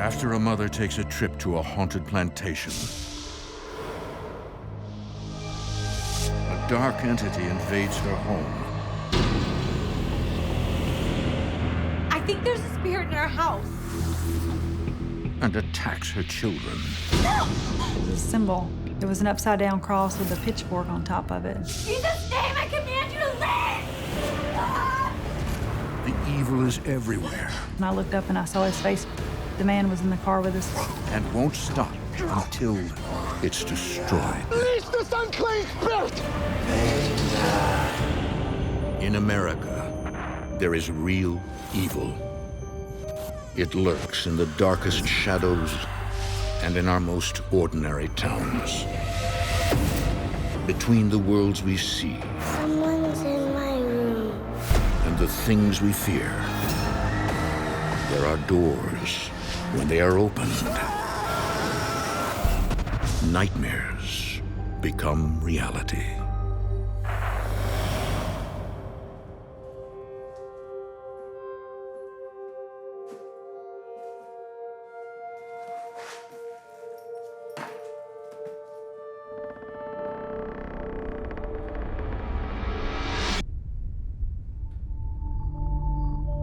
After a mother takes a trip to a haunted plantation, a dark entity invades her home. I think there's a spirit in our house. And attacks her children. No! The symbol, it was an upside-down cross with a pitchfork on top of it. In Jesus' name, I command you to leave! Ah! The evil is everywhere. And I looked up and I saw his face. The man was in the car with us. And won't stop until it's destroyed. Release this unclean spirit! In America, there is real evil. It lurks in the darkest shadows and in our most ordinary towns. Between the worlds we see Someone's in my room. and the things we fear, there are doors. When they are opened, nightmares become reality.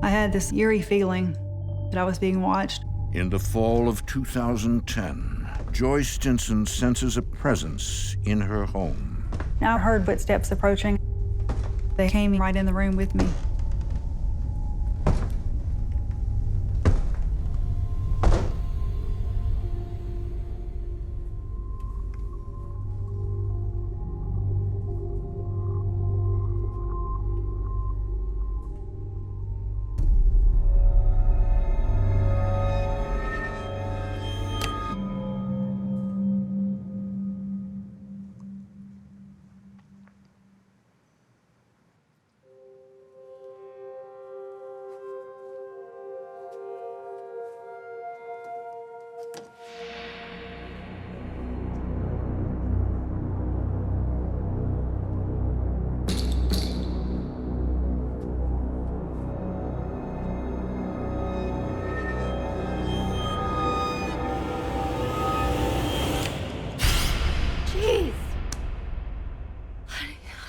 I had this eerie feeling that I was being watched. In the fall of 2010, Joy Stinson senses a presence in her home. I heard footsteps approaching. They came right in the room with me.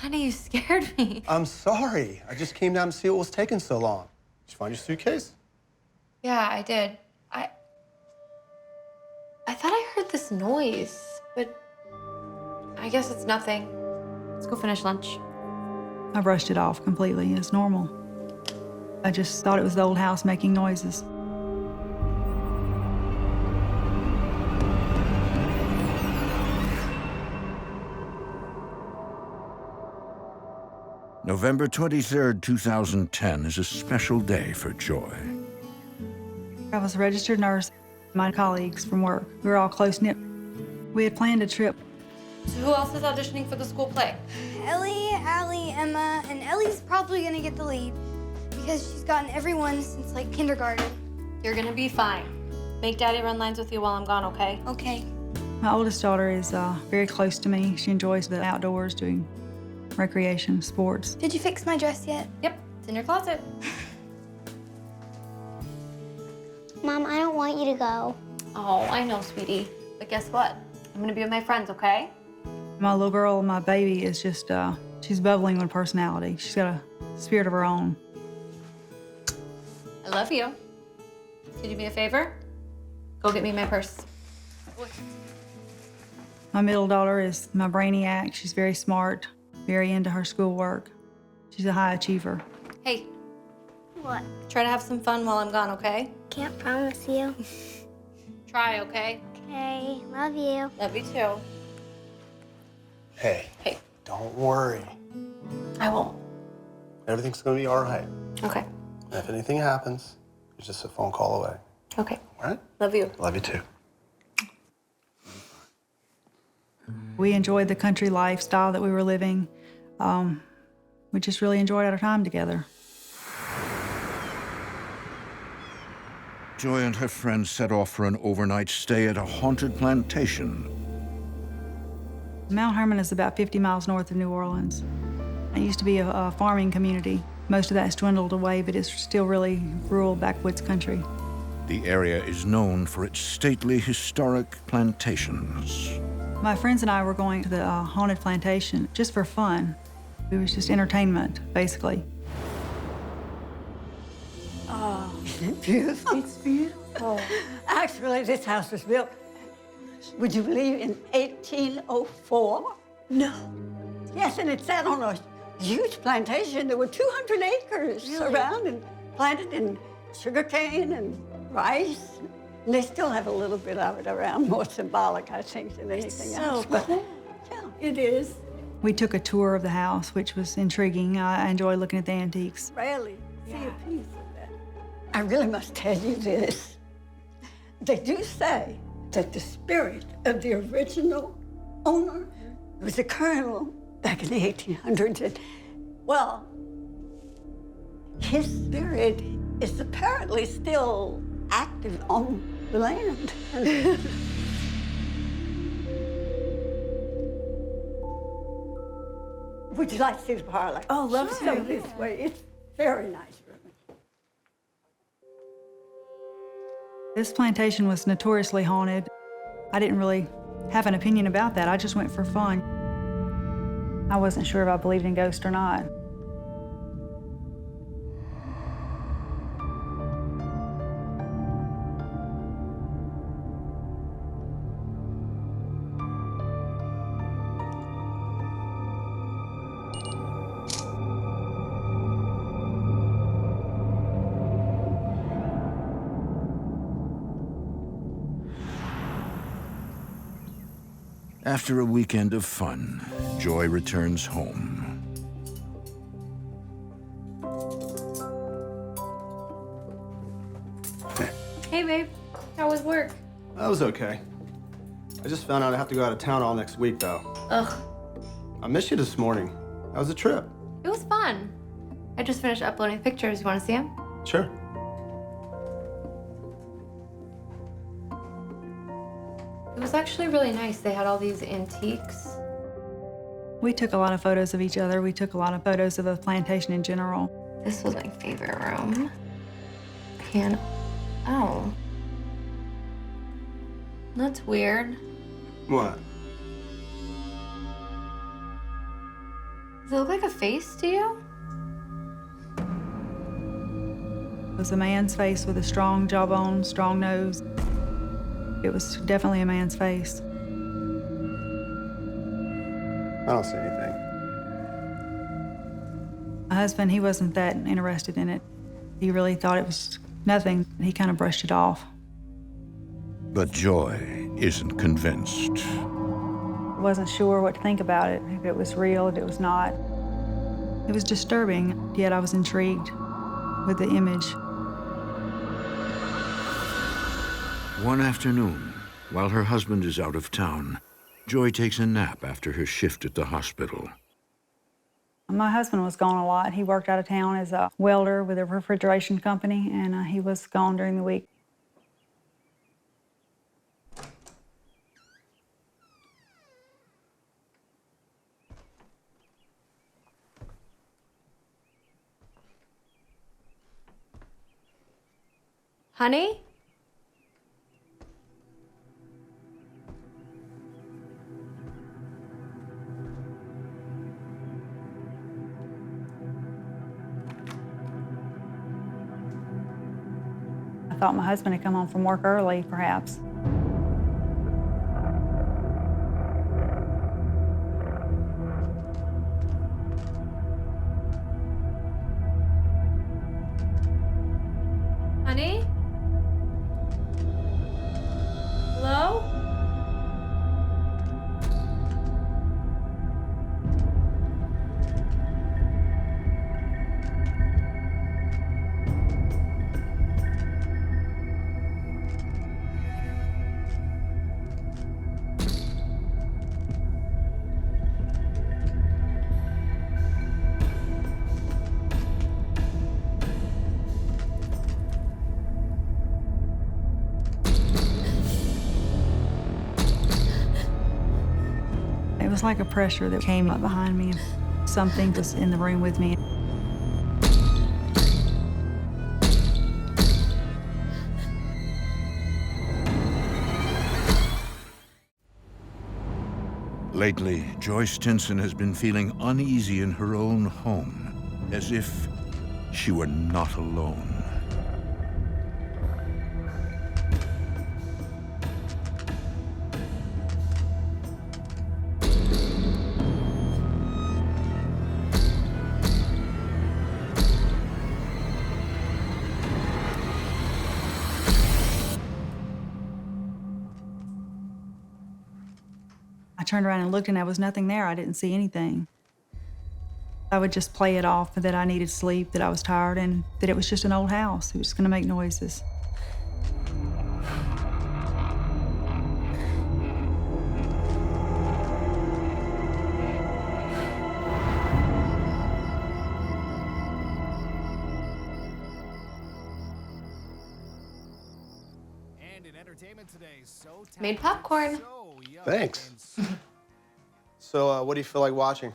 Honey, you scared me. I'm sorry. I just came down to see what was taking so long. Did you find your suitcase? Yeah, I did. I thought I heard this noise, but I guess it's nothing. Let's go finish lunch. I brushed it off completely. It's normal. I just thought it was the old house making noises. November 23rd, 2010 is a special day for Joy. I was a registered nurse. My colleagues from work, we were all close-knit. We had planned a trip. So who else is auditioning for the school play? Ellie, Allie, Emma, and Ellie's probably gonna get the lead because she's gotten everyone since like kindergarten. You're gonna be fine. Make Daddy run lines with you while I'm gone, okay? Okay. My oldest daughter is very close to me. She enjoys the outdoors, doing recreation, sports. Did you fix my dress yet? Yep, it's in your closet. Mom, I don't want you to go. Oh, I know, sweetie. But guess what? I'm gonna be with my friends, okay? My little girl, my baby, is just, she's bubbling with personality. She's got a spirit of her own. I love you. Could you do me a favor? Go get me my purse. My middle daughter is my brainiac. She's very smart, very into her schoolwork. She's a high achiever. Hey, What? try to have some fun while I'm gone, okay? Can't promise you. Try, okay? Okay, love you. Love you too. Hey. Hey. Don't worry. I won't. Everything's gonna be all right. Okay. If anything happens, it's just a phone call away. Okay. All right? Love you. Love you too. We enjoyed the country lifestyle that we were living. We just really enjoyed our time together. Joy and her friends set off for an overnight stay at a haunted plantation. Mount Hermon is about 50 miles north of New Orleans. It used to be a farming community. Most of that's dwindled away, but it's still really rural backwoods country. The area is known for its stately, historic plantations. My friends and I were going to the haunted plantation just for fun. It was just entertainment, basically. Isn't it beautiful? It's beautiful. Actually, this house was built, would you believe, in 1804? No. Yes, and it sat on a huge plantation. There were 200 acres around and planted in sugarcane and rice. And they still have a little bit of it around, more symbolic, I think, than anything else. But, yeah, it is. We took a tour of the house, which was intriguing. I enjoy looking at the antiques. Rarely see a piece of that. I really must tell you this. They do say that the spirit of the original owner was a colonel back in the 1800s. And, well, his spirit is apparently still active on the land. Would you like to see the parlor? Oh, love to. Come this way. It's very nice room. This plantation was notoriously haunted. I didn't really have an opinion about that. I just went for fun. I wasn't sure if I believed in ghosts or not. After a weekend of fun, Joy returns home. Hey, babe. How was work? That was okay. I just found out I have to go out of town all next week, though. Ugh. I missed you this morning. How was the trip? It was fun. I just finished uploading pictures. You want to see them? Sure. It was actually really nice. They had all these antiques. We took a lot of photos of each other. We took a lot of photos of the plantation in general. This was my favorite room. And, oh. That's weird. What? Does it look like a face to you? It was a man's face with a strong jawbone, strong nose. It was definitely a man's face. I don't see anything. My husband, he wasn't that interested in it. He really thought it was nothing. He kind of brushed it off. But Joy isn't convinced. I wasn't sure what to think about it, if it was real, if it was not. It was disturbing, yet I was intrigued with the image. One afternoon, while her husband is out of town, Joy takes a nap after her shift at the hospital. My husband was gone a lot. He worked out of town as a welder with a refrigeration company, and he was gone during the week. Honey? I thought my husband had come home from work early, perhaps. Honey? Hello? It was like a pressure that came up behind me. Something was in the room with me. Lately, Joy Stinson has been feeling uneasy in her own home, as if she were not alone. I turned around and looked, and there was nothing there. I didn't see anything. I would just play it off that I needed sleep, that I was tired, and that it was just an old house. It was just going to make noises. And in entertainment today, so Made popcorn. Thanks. So, what do you feel like watching?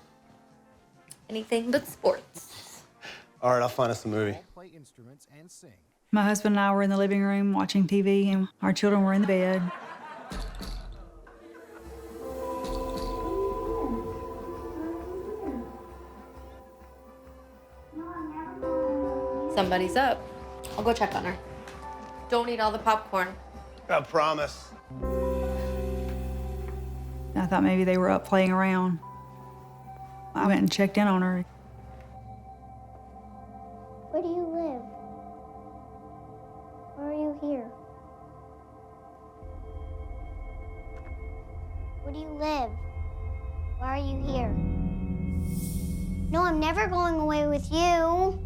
Anything but sports. All right, I'll find us a movie. play instruments and sing. My husband and I were in the living room watching TV, and our children were in the bed. Somebody's up. I'll go check on her. Don't eat all the popcorn. I promise. I thought maybe they were up playing around. I went and checked in on her. Where do you live? Why are you here? Where do you live? Why are you here? No, I'm never going away with you.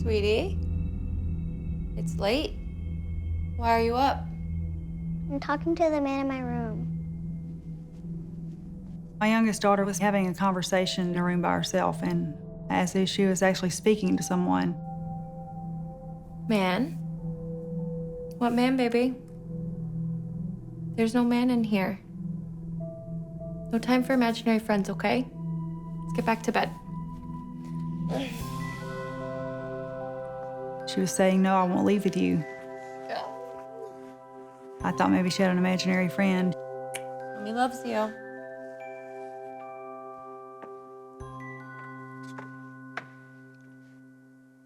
Sweetie, it's late. Why are you up? I'm talking to the man in my room. My youngest daughter was having a conversation in a room by herself, and as if she was actually speaking to someone. Man? What man, baby? There's no man in here. No time for imaginary friends, okay? Let's get back to bed. She was saying, "No, I won't leave with you." I thought maybe she had an imaginary friend. Mommy loves you.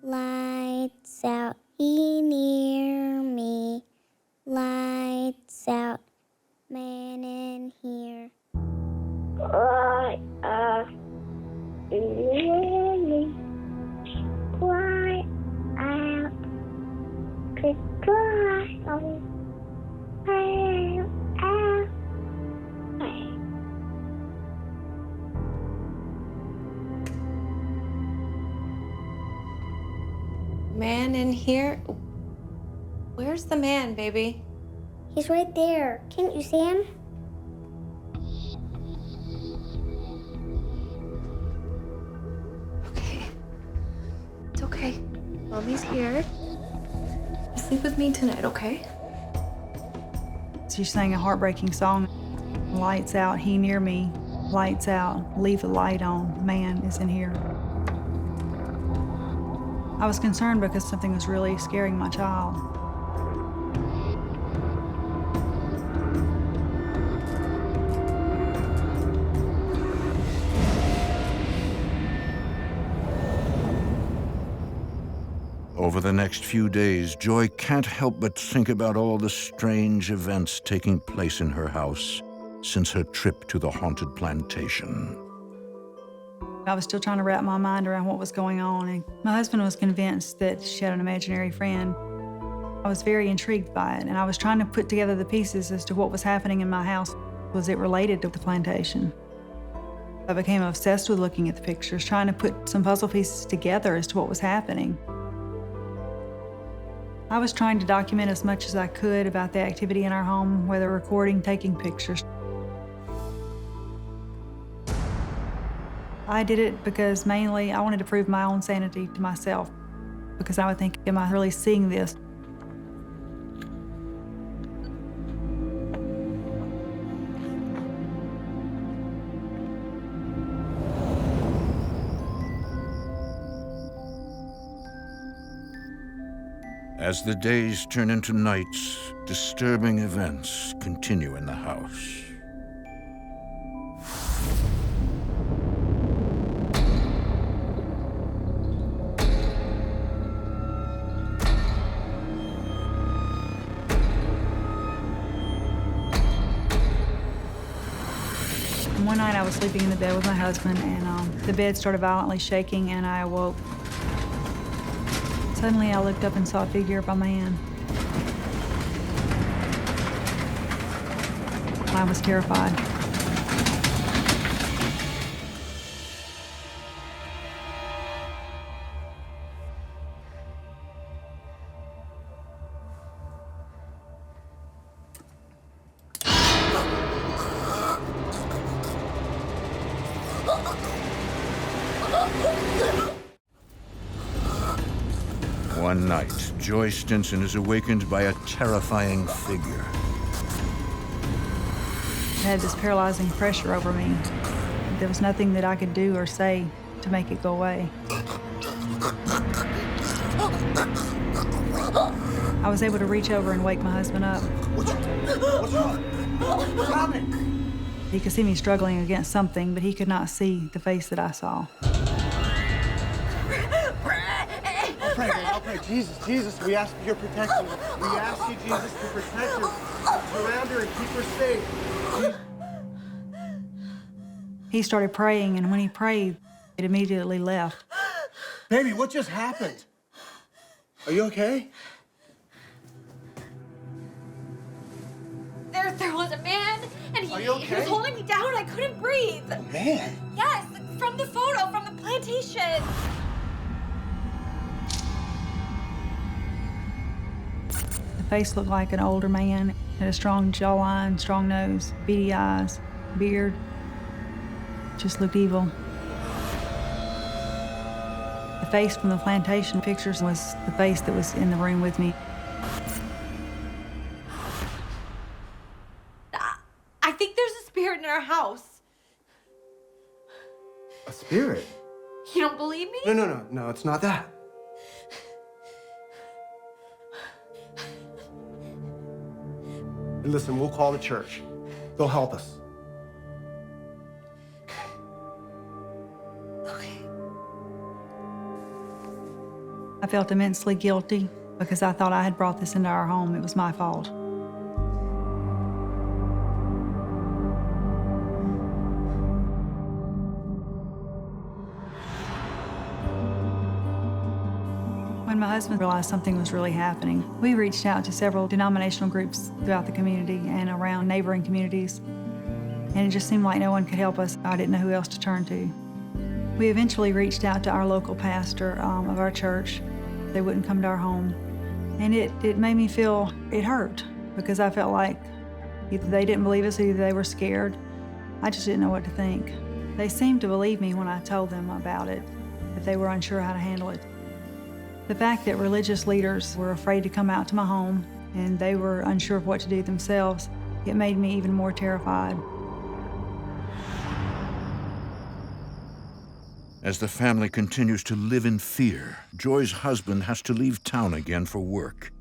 Lights out, he near me. Lights out, man in here. Light out, really. Light out, goodbye. Man in here? Where's the man, baby? He's right there. Can't you see him? Okay. It's okay. Mommy's here. You sleep with me tonight, okay? She sang a heartbreaking song. Lights out, he near me. Lights out, leave the light on. Man is in here. I was concerned because something was really scaring my child. Over the next few days, Joy can't help but think about all the strange events taking place in her house since her trip to the haunted plantation. I was still trying to wrap my mind around what was going on, and my husband was convinced that she had an imaginary friend. I was very intrigued by it, and I was trying to put together the pieces as to what was happening in my house. Was it related to the plantation? I became obsessed with looking at the pictures, trying to put some puzzle pieces together as to what was happening. I was trying to document as much as I could about the activity in our home, whether recording, taking pictures. I did it because mainly I wanted to prove my own sanity to myself, because I would think, am I really seeing this? As the days turn into nights, disturbing events continue in the house. One night I was sleeping in the bed with my husband, and the bed started violently shaking, and I awoke. Suddenly I looked up and saw a figure by my hand. I was terrified. One night, Joy Stinson is awakened by a terrifying figure. I had this paralyzing pressure over me. There was nothing that I could do or say to make it go away. I was able to reach over and wake my husband up. What's wrong? What's happening? He could see me struggling against something, but he could not see the face that I saw. I'll pray. Jesus, we ask for your protection. We ask you, Jesus, to protect her, surround her, and keep her safe. He started praying, and when he prayed, it immediately left. Baby, what just happened? Are you okay? There was a man, and Are you okay? he was holding me down. I couldn't breathe. Man. Yes, from the photo, from the plantation. The face looked like an older man, had a strong jawline, strong nose, beady eyes, beard. Just looked evil. The face from the plantation pictures was the face that was in the room with me. I think there's a spirit in our house. A spirit? You don't believe me? No, it's not that. Listen, we'll call the church. They'll help us. Okay. I felt immensely guilty because I thought I had brought this into our home. It was my fault. When my husband realized something was really happening, we reached out to several denominational groups throughout the community and around neighboring communities. And it just seemed like no one could help us. I didn't know who else to turn to. We eventually reached out to our local pastor of our church. They wouldn't come to our home. And it made me feel, it hurt, because I felt like either they didn't believe us, either they were scared. I just didn't know what to think. They seemed to believe me when I told them about it, but they were unsure how to handle it. The fact that religious leaders were afraid to come out to my home and they were unsure of what to do themselves, it made me even more terrified. As the family continues to live in fear, Joy's husband has to leave town again for work.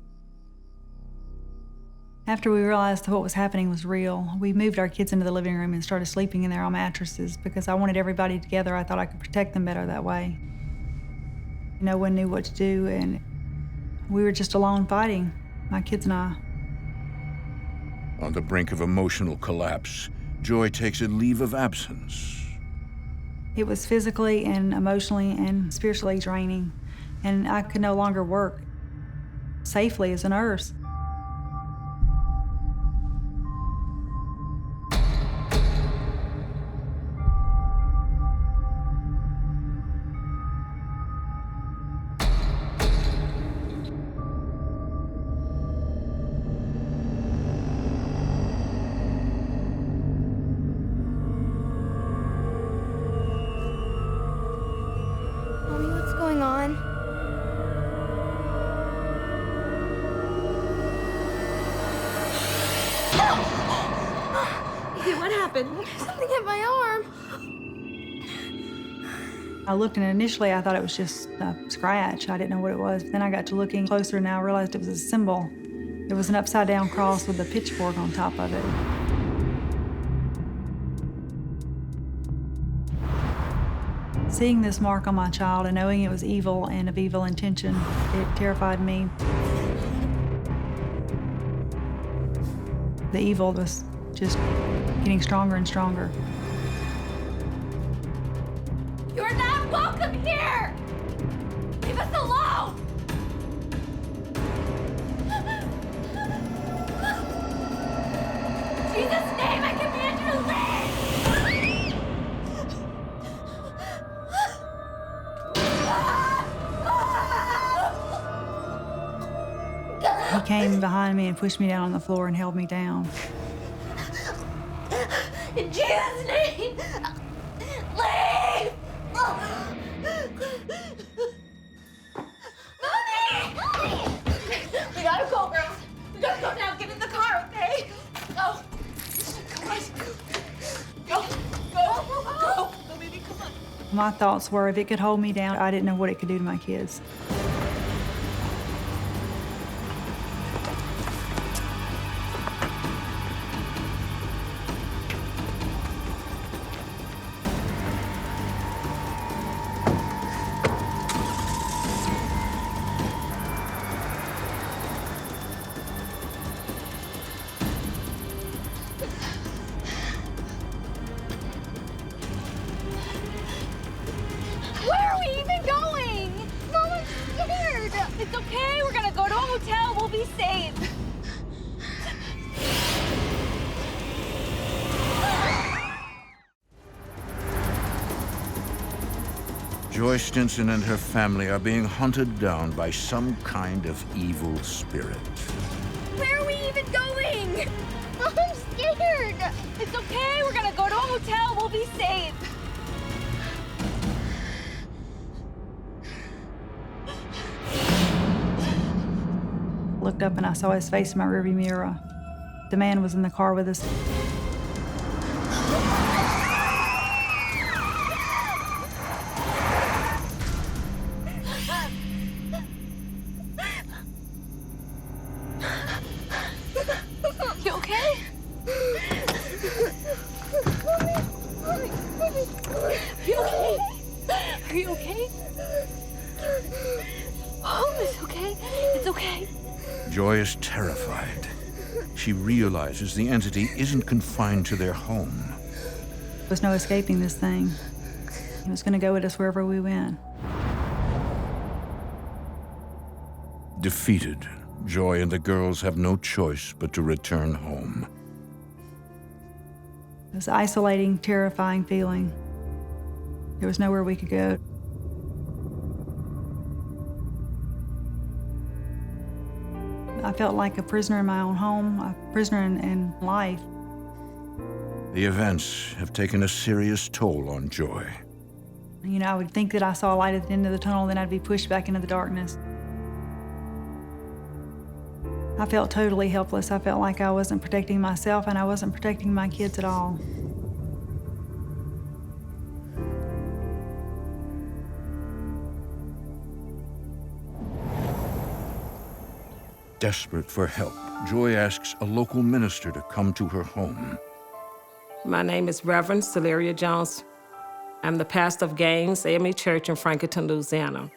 After we realized that what was happening was real, we moved our kids into the living room and started sleeping in there on mattresses because I wanted everybody together. I thought I could protect them better that way. No one knew what to do, and we were just alone fighting, my kids and I. On the brink of emotional collapse, Joy takes a leave of absence. It was physically and emotionally and spiritually draining, and I could no longer work safely as a nurse. What happened? Something hit my arm. I looked, and initially I thought it was just a scratch. I didn't know what it was. Then I got to looking closer, and I realized it was a symbol. It was an upside-down cross with a pitchfork on top of it. Seeing this mark on my child and knowing it was evil and of evil intention, it terrified me. The evil was just getting stronger and stronger. You're not welcome here! Leave us alone! In Jesus' name, I command you to leave! He came behind me and pushed me down on the floor and held me down. In Jesus' name, leave! We gotta go, girls. We gotta go now. Get in the car, okay? Go. Come on. Go. Go, baby, come on. My thoughts were, if it could hold me down, I didn't know what it could do to my kids. Where are we even going? Mom, I'm scared. It's okay. We're gonna go to a hotel. We'll be safe. Joy Stinson and her family are being hunted down by some kind of evil spirit. Where are we even going? Mom, I'm scared. It's okay. We're gonna go to a hotel. We'll be safe. Looked up and I saw his face in my rearview mirror. The man was in the car with us. You okay? Are you okay? Are you okay? Oh, it's okay. It's okay. Joy is terrified. She realizes the entity isn't confined to their home. There was no escaping this thing. He was going to go with us wherever we went. Defeated, Joy and the girls have no choice but to return home. It was an isolating, terrifying feeling. There was nowhere we could go. I felt like a prisoner in my own home, a prisoner in life. The events have taken a serious toll on Joy. You know, I would think that I saw a light at the end of the tunnel, then I'd be pushed back into the darkness. I felt totally helpless. I felt like I wasn't protecting myself and I wasn't protecting my kids at all. Desperate for help, Joy asks a local minister to come to her home. My name is Reverend Celeria Jones. I'm the pastor of Gaines AME Church in Franklinton, Louisiana.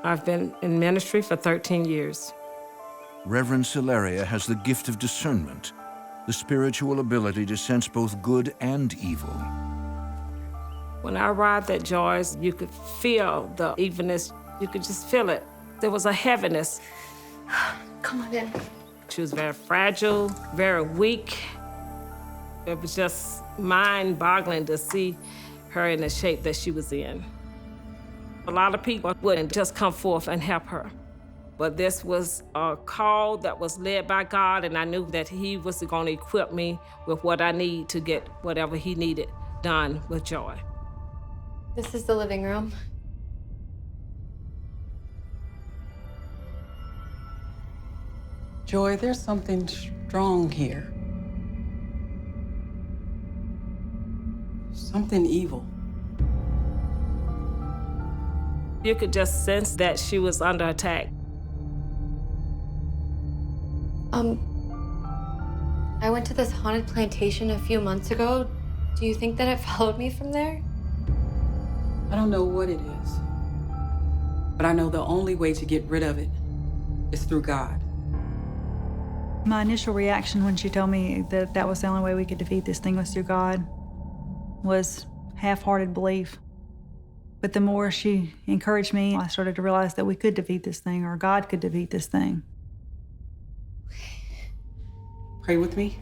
I've been in ministry for 13 years. Reverend Celeria has the gift of discernment, the spiritual ability to sense both good and evil. When I arrived at Joy's, you could feel the evilness. You could just feel it. There was a heaviness. Come on in. She was very fragile, very weak. It was just mind-boggling to see her in the shape that she was in. A lot of people wouldn't just come forth and help her. But this was a call that was led by God, and I knew that He was going to equip me with what I need to get whatever He needed done with Joy. This is the living room. Joy, there's something strong here. Something evil. You could just sense that she was under attack. I went to this haunted plantation a few months ago. Do you think that it followed me from there? I don't know what it is, but I know the only way to get rid of it is through God. My initial reaction when she told me that that was the only way we could defeat this thing was through God was half-hearted belief. But the more she encouraged me, I started to realize that we could defeat this thing, or God could defeat this thing. Pray with me.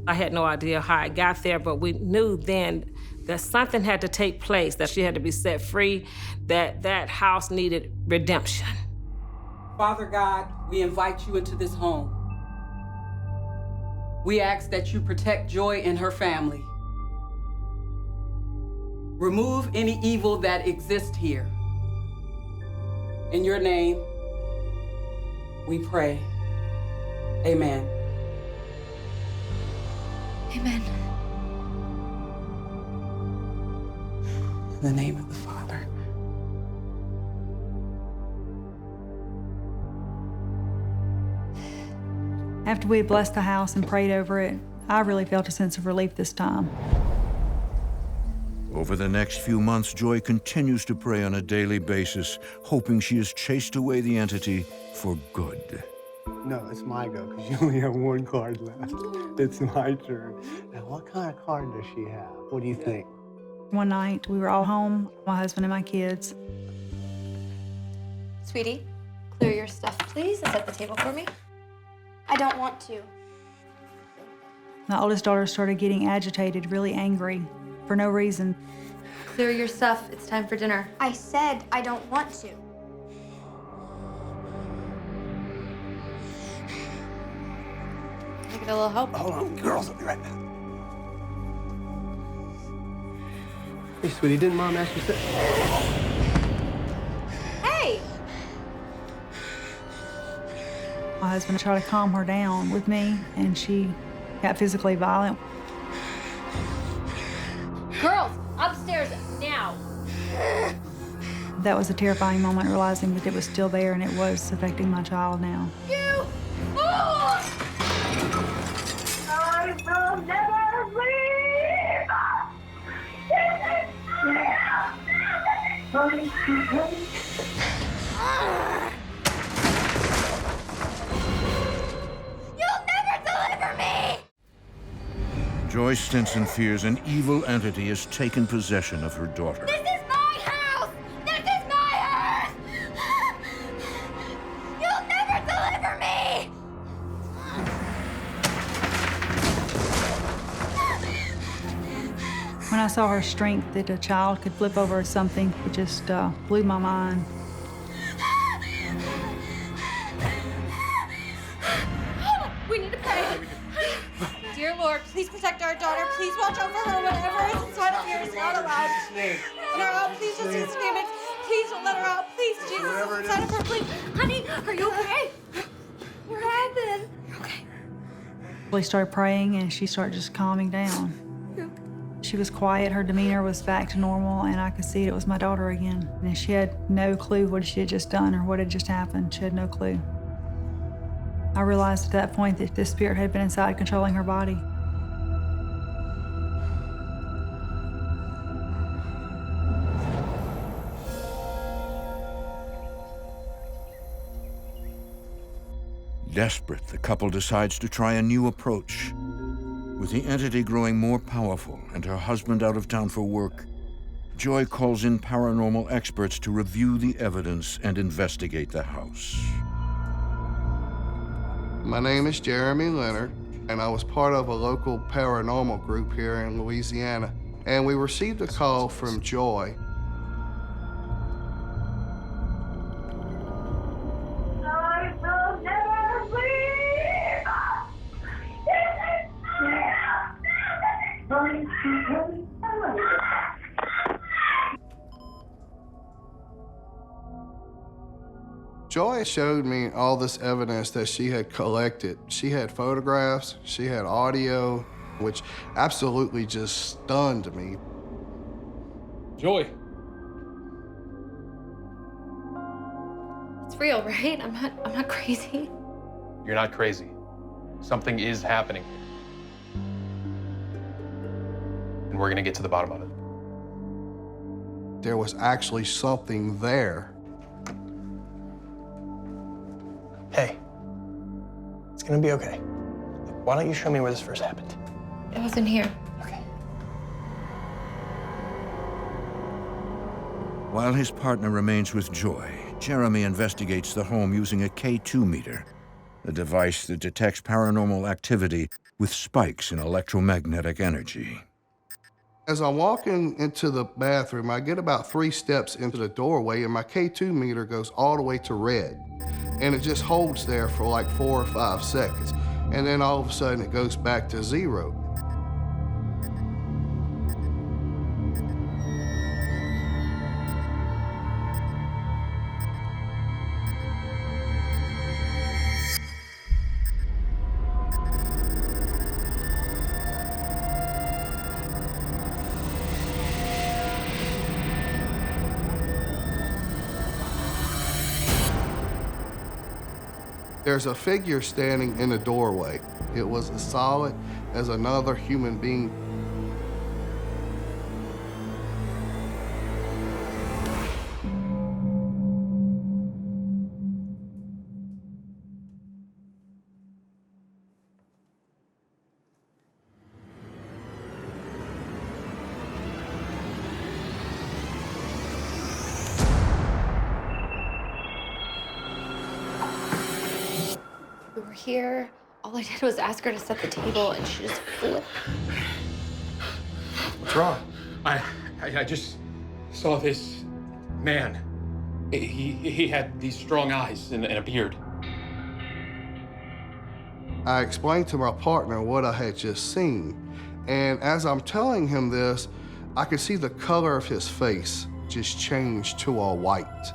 I had no idea how I got there, but we knew then that something had to take place, that she had to be set free, that that house needed redemption. Father God, we invite you into this home. We ask that you protect Joy and her family. Remove any evil that exists here. In your name, we pray. Amen. Amen. In the name of the Father. After we had blessed the house and prayed over it, I really felt a sense of relief this time. Over the next few months, Joy continues to pray on a daily basis, hoping she has chased away the entity for good. No, it's my go, because you only have one card left. It's my turn. Now, what kind of card does she have? What do you think? One night, we were all home, my husband and my kids. Sweetie, clear your stuff, please, and set the table for me. I don't want to. My oldest daughter started getting agitated, really angry, for no reason. Clear your stuff. It's time for dinner. I said I don't want to. Can I get a little help? Hold on, girls, I'll be right back. Hey, sweetie, didn't Mom ask you to... Hey! My husband tried to calm her down with me, and she got physically violent. Girls, upstairs now. That was a terrifying moment, realizing that it was still there and it was affecting my child now. You! Oh! I will never leave. You'll never deliver me! Joy Stinson fears an evil entity has taken possession of her daughter. This is my house! This is my earth! You'll never deliver me! When I saw her strength that a child could flip over something, it just blew my mind. We need to pray. Dear Lord, please protect our daughter. Please watch over her. Whatever is inside of here is not allowed. Let her out. Please just use demons. Please don't let her out. Please, Jesus, is inside of her. Please. Honey, are you okay? What happened? Okay. We started praying and she started just calming down. She was quiet, her demeanor was back to normal, and I could see it was my daughter again. And she had no clue what she had just done or what had just happened. She had no clue. I realized at that point that this spirit had been inside controlling her body. Desperate, the couple decides to try a new approach. With the entity growing more powerful and her husband out of town for work, Joy calls in paranormal experts to review the evidence and investigate the house. My name is Jeremy Leonard, and I was part of a local paranormal group here in Louisiana. And we received a call from Joy. I will never leave. Joy showed me all this evidence that she had collected. She had photographs, she had audio, which absolutely just stunned me. Joy, real, right? I'm not crazy. You're not crazy. Something is happening. And we're gonna get to the bottom of it. There was actually something there. Hey, it's gonna be okay. Why don't you show me where this first happened? It wasn't here. While his partner remains with Joy, Jeremy investigates the home using a K2 meter, a device that detects paranormal activity with spikes in electromagnetic energy. As I'm walking into the bathroom, I get about 3 steps into the doorway and my K2 meter goes all the way to red. And it just holds there for like 4 or 5 seconds. And then all of a sudden it goes back to 0. There's a figure standing in the doorway. It was as solid as another human being. We were here. All I did was ask her to set the table, and she just flipped. What's wrong? I just saw this man. He had these strong eyes and a beard. I explained to my partner what I had just seen. And as I'm telling him this, I could see the color of his face just change to all white.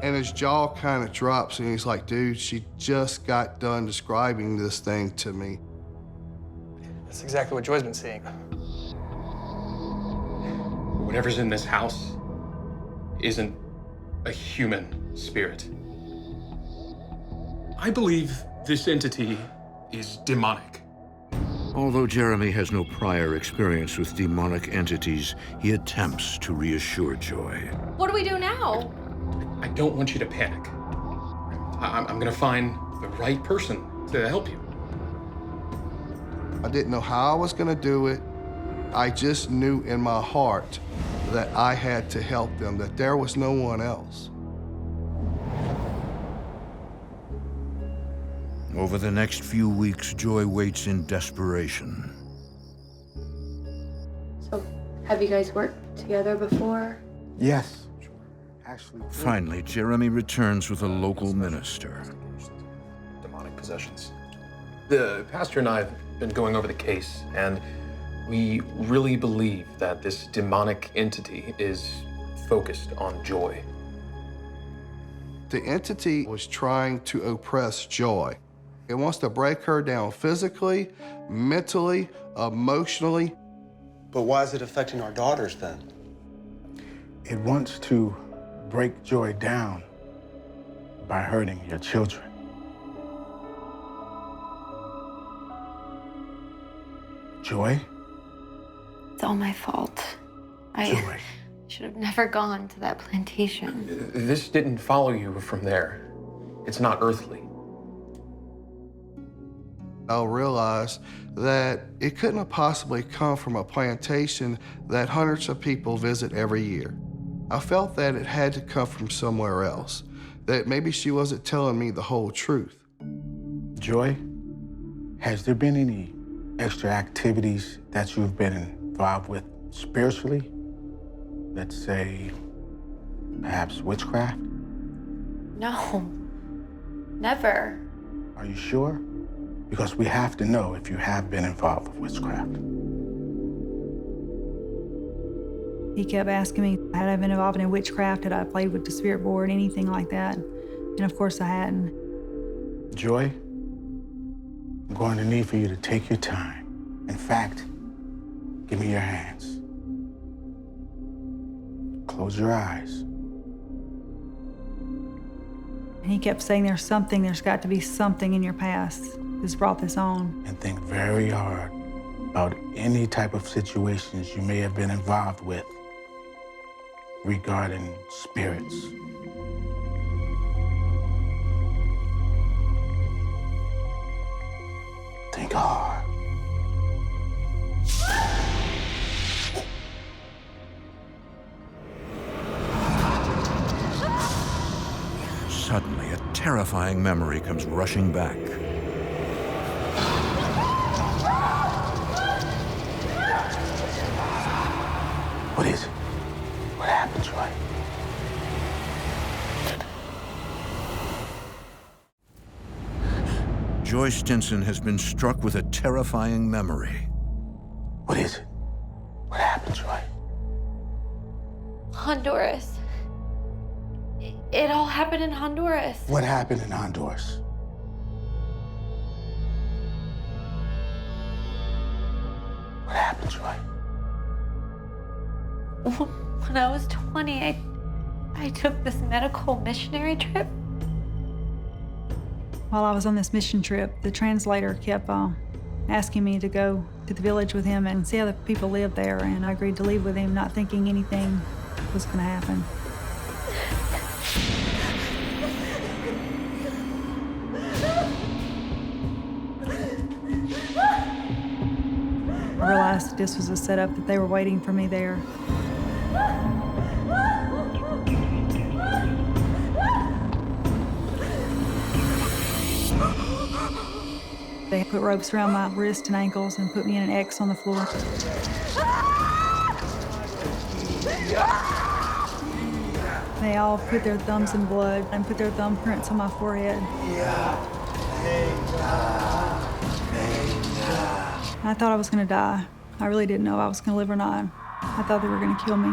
And his jaw kind of drops and he's like, dude, she just got done describing this thing to me. That's exactly what Joy's been seeing. Whatever's in this house isn't a human spirit. I believe this entity is demonic. Although Jeremy has no prior experience with demonic entities, he attempts to reassure Joy. What do we do now? I don't want you to panic. I'm gonna find the right person to help you. I didn't know how I was gonna do it. I just knew in my heart that I had to help them, that there was no one else. Over the next few weeks, Joy waits in desperation. So, have you guys worked together before? Yes. Actually, Finally, Jeremy returns with a local minister. Demonic possessions. The pastor and I have been going over the case, and we really believe that this demonic entity is focused on Joy. The entity was trying to oppress Joy. It wants to break her down physically, mentally, emotionally. But why is it affecting our daughters then? It wants to break Joy down by hurting your children. Joy? It's all my fault. I should have never gone to that plantation. This didn't follow you from there. It's not earthly. I'll realize that it couldn't have possibly come from a plantation that hundreds of people visit every year. I felt that it had to come from somewhere else, that maybe she wasn't telling me the whole truth. Joy, has there been any extra activities that you've been involved with spiritually? Let's say, perhaps witchcraft? No, never. Are you sure? Because we have to know if you have been involved with witchcraft. He kept asking me, had I been involved in witchcraft? Had I played with the spirit board, anything like that? And of course I hadn't. Joy, I'm going to need for you to take your time. In fact, give me your hands. Close your eyes. He kept saying, there's got to be something in your past that's brought this on. And think very hard about any type of situations you may have been involved with regarding spirits. Think hard. Suddenly, a terrifying memory comes rushing back. What is it? What happened, Troy? Joy Stinson has been struck with a terrifying memory. What is it? What happened, Troy? Honduras. It all happened in Honduras. What happened in Honduras? What happened, Troy? When I was 20, I took this medical missionary trip. While I was on this mission trip, the translator kept asking me to go to the village with him and see how the people lived there, and I agreed to leave with him, not thinking anything was going to happen. I realized that this was a setup, that they were waiting for me there. They put ropes around my wrists and ankles and put me in an X on the floor. They all put their thumbs in blood and put their thumbprints on my forehead. I thought I was going to die. I really didn't know if I was going to live or not. I thought they were going to kill me.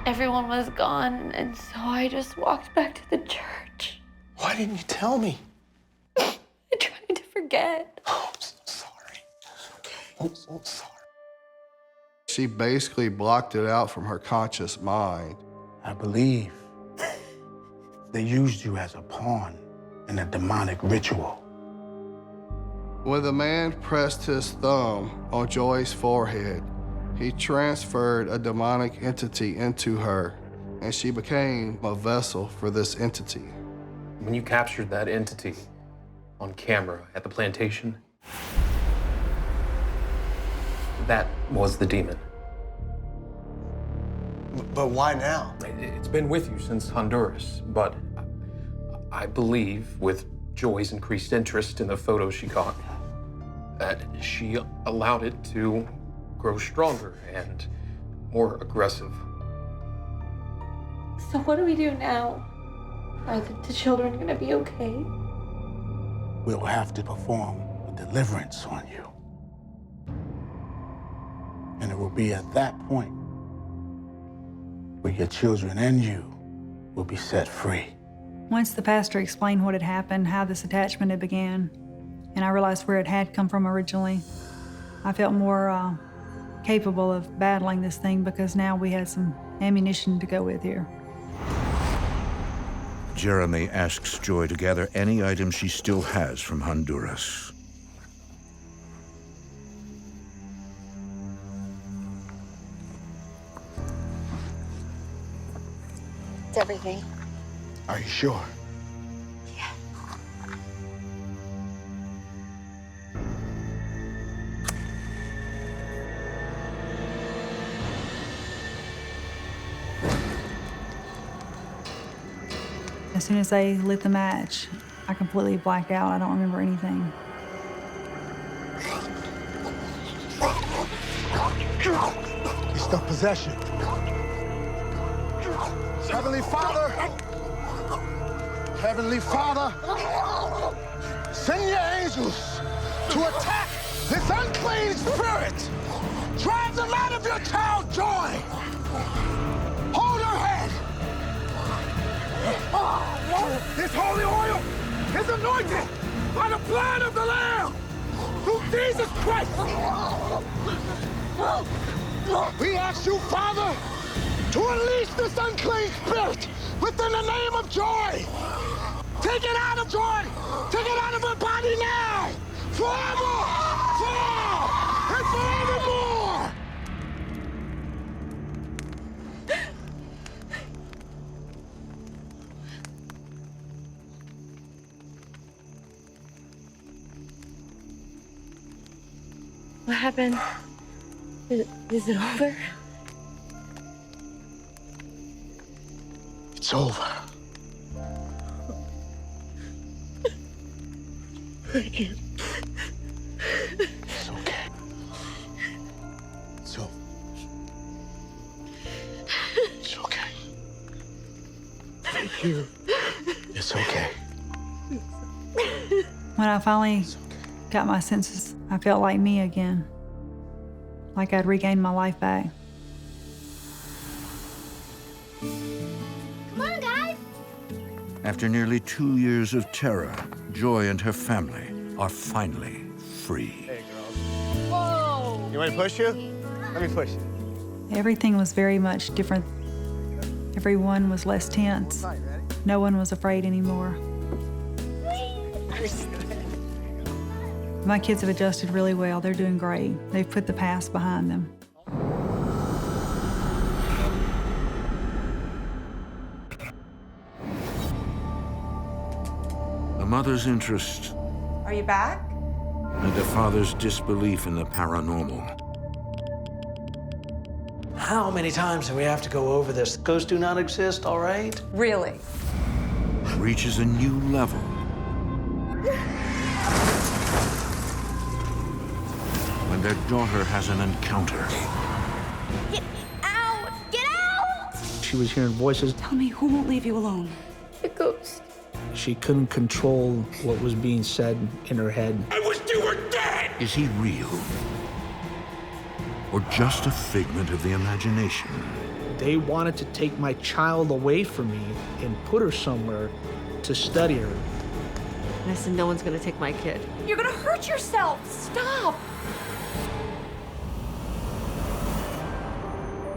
Everyone was gone, and so I just walked back to the church. Why didn't you tell me? I tried to forget. Oh, I'm so sorry. I'm so sorry. She basically blocked it out from her conscious mind. I believe they used you as a pawn in a demonic ritual. When the man pressed his thumb on Joy's forehead, he transferred a demonic entity into her, and she became a vessel for this entity. When you captured that entity on camera at the plantation, that was the demon. But why now? It's been with you since Honduras, but I believe with Joy's increased interest in the photos she caught, that she allowed it to grow stronger and more aggressive. So what do we do now? Are the children going to be okay? We'll have to perform a deliverance on you. And it will be at that point where your children and you will be set free. Once the pastor explained what had happened, how this attachment had began, and I realized where it had come from originally, I felt more capable of battling this thing because now we had some ammunition to go with here. Jeremy asks Joy to gather any items she still has from Honduras. It's everything. Are you sure? Yeah. As soon as they lit the match, I completely blacked out. I don't remember anything. It's the possession. Heavenly Father, send your angels to attack this unclean spirit. Drive them out of your child, Joy. Hold her head. This holy oil is anointed by the blood of the Lamb through Jesus Christ. We ask you, Father, to release this unclean spirit within the name of Joy. Take it out of Joy. Take it out of her body now. Forever, for and forevermore. What happened? Is it over? It's over. Thank you. It's okay. It's over. It's okay. Thank you. It's okay. When I finally got my senses, I felt like me again. Like I'd regained my life back. Come on, guys. After nearly 2 years of terror, Joy and her family are finally free. Hey, girls. Whoa! You want me to push you? Let me push you. Everything was very much different. Everyone was less tense. No one was afraid anymore. My kids have adjusted really well. They're doing great. They've put the past behind them. A mother's interest Are you back? and a father's disbelief in the paranormal How many times do we have to go over this? Ghosts do not exist, all right? Really? reaches a new level. When their daughter has an encounter. Get out! Get out! She was hearing voices. Tell me, who won't leave you alone? The ghost. She couldn't control what was being said in her head. I wish you were dead! Is he real? Or just a figment of the imagination? They wanted to take my child away from me and put her somewhere to study her. And I said, no one's gonna take my kid. You're gonna hurt yourself! Stop!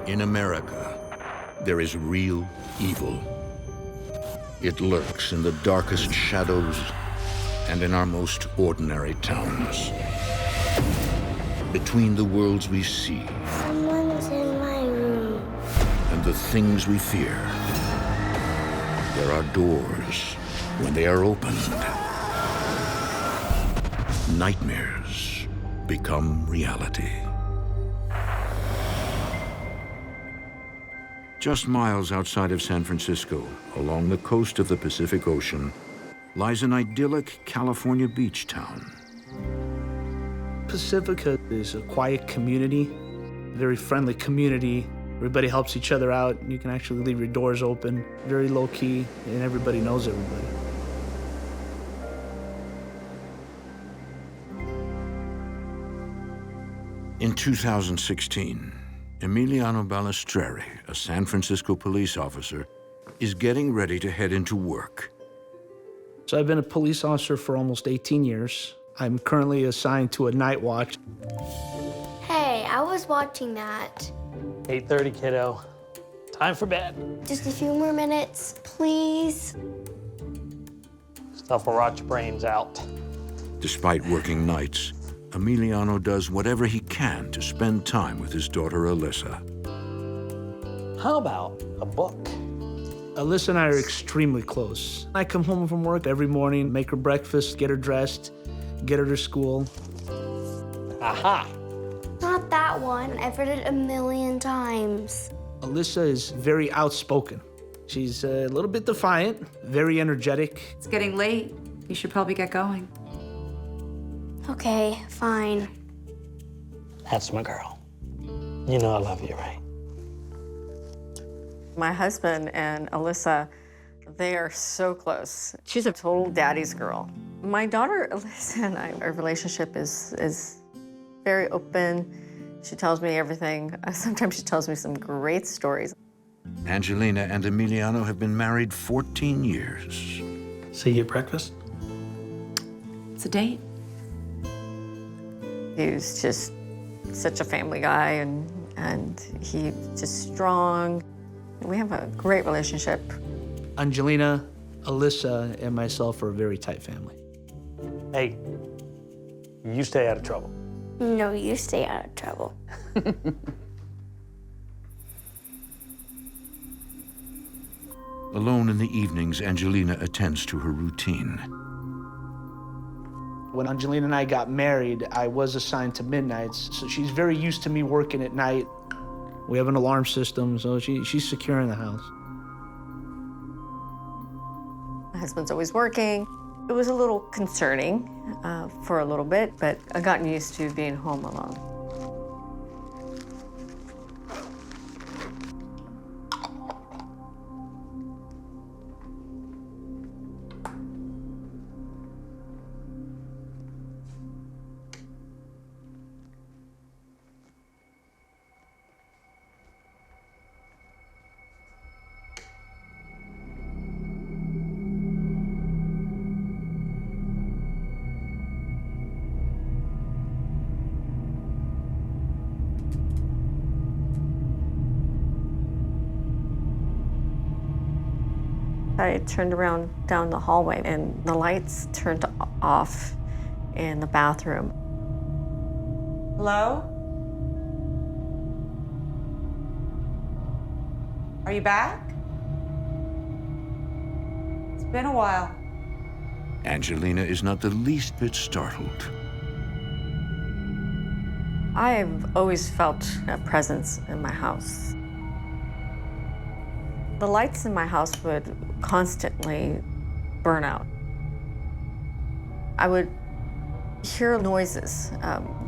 In America, there is real evil. It lurks in the darkest shadows and in our most ordinary towns. Between the worlds we see Someone's in my room. and the things we fear, there are doors. When they are opened, nightmares become reality. Just miles outside of San Francisco, along the coast of the Pacific Ocean, lies an idyllic California beach town. Pacifica is a quiet community, very friendly community. Everybody helps each other out. You can actually leave your doors open, very low key, and everybody knows everybody. In 2016, Emiliano Balistreri, a San Francisco police officer, is getting ready to head into work. So I've been a police officer for almost 18 years. I'm currently assigned to a night watch. Hey, I was watching that. 8:30, kiddo. Time for bed. Just a few more minutes, please. Stuff will rot your brains out. Despite working nights, Emiliano does whatever he can to spend time with his daughter, Alyssa. How about a book? Alyssa and I are extremely close. I come home from work every morning, make her breakfast, get her dressed, get her to school. Aha! Not that one. I've read it a million times. Alyssa is very outspoken. She's a little bit defiant, very energetic. It's getting late. You should probably get going. Okay, fine. That's my girl. You know I love you, right? My husband and Alyssa, they are so close. She's a total daddy's girl. My daughter, Alyssa, and I, our relationship is very open. She tells me everything. Sometimes she tells me some great stories. Angelina and Emiliano have been married 14 years. See you at breakfast? It's a date. He's just such a family guy and and he's just strong. We have a great relationship. Angelina, Alyssa, and myself are a very tight family. Hey, you stay out of trouble. No, you stay out of trouble. Alone in the evenings, Angelina attends to her routine. When Angelina and I got married, I was assigned to midnights, so she's very used to me working at night. We have an alarm system, so she's secure in the house. My husband's always working. It was a little concerning for a little bit, but I gotten used to being home alone. I turned around down the hallway and the lights turned off in the bathroom. Hello? Are you back? It's been a while. Angelina is not the least bit startled. I've always felt a presence in my house. The lights in my house would constantly burn out. I would hear noises,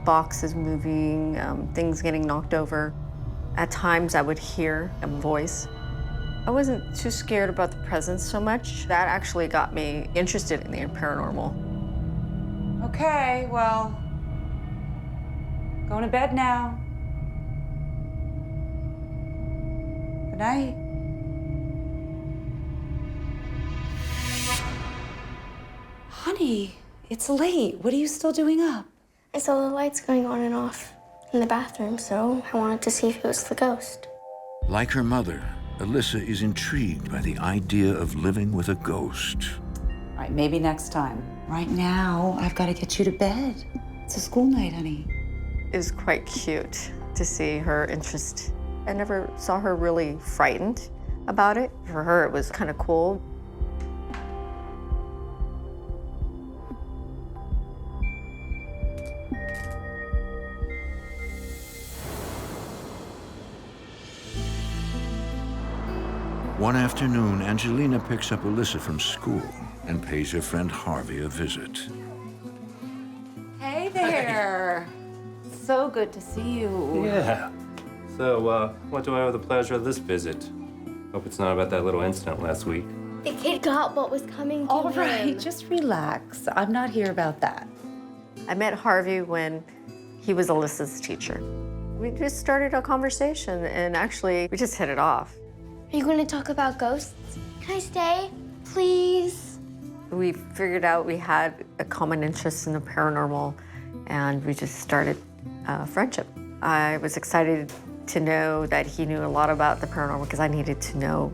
boxes moving, things getting knocked over. At times I would hear a voice. I wasn't too scared about the presence so much. That actually got me interested in the paranormal. Okay, well, going to bed now. Good night. Honey, it's late. What are you still doing up? I saw the lights going on and off in the bathroom, so I wanted to see if it was the ghost. Like her mother, Alyssa is intrigued by the idea of living with a ghost. All right, maybe next time. Right now, I've got to get you to bed. It's a school night, honey. It was quite cute to see her interest. I never saw her really frightened about it. For her, it was kind of cool. One afternoon, Angelina picks up Alyssa from school and pays her friend Harvey a visit. Hey there. So good to see you. Yeah. So, what do I owe the pleasure of this visit? Hope it's not about that little incident last week. The kid got what was coming to All him. right, just relax. I'm not here about that. I met Harvey when he was Alyssa's teacher. We just started a conversation, and actually, we just hit it off. Are you going to talk about ghosts? Can I stay, please? We figured out we had a common interest in the paranormal, and we just started a friendship. I was excited to know that he knew a lot about the paranormal because I needed to know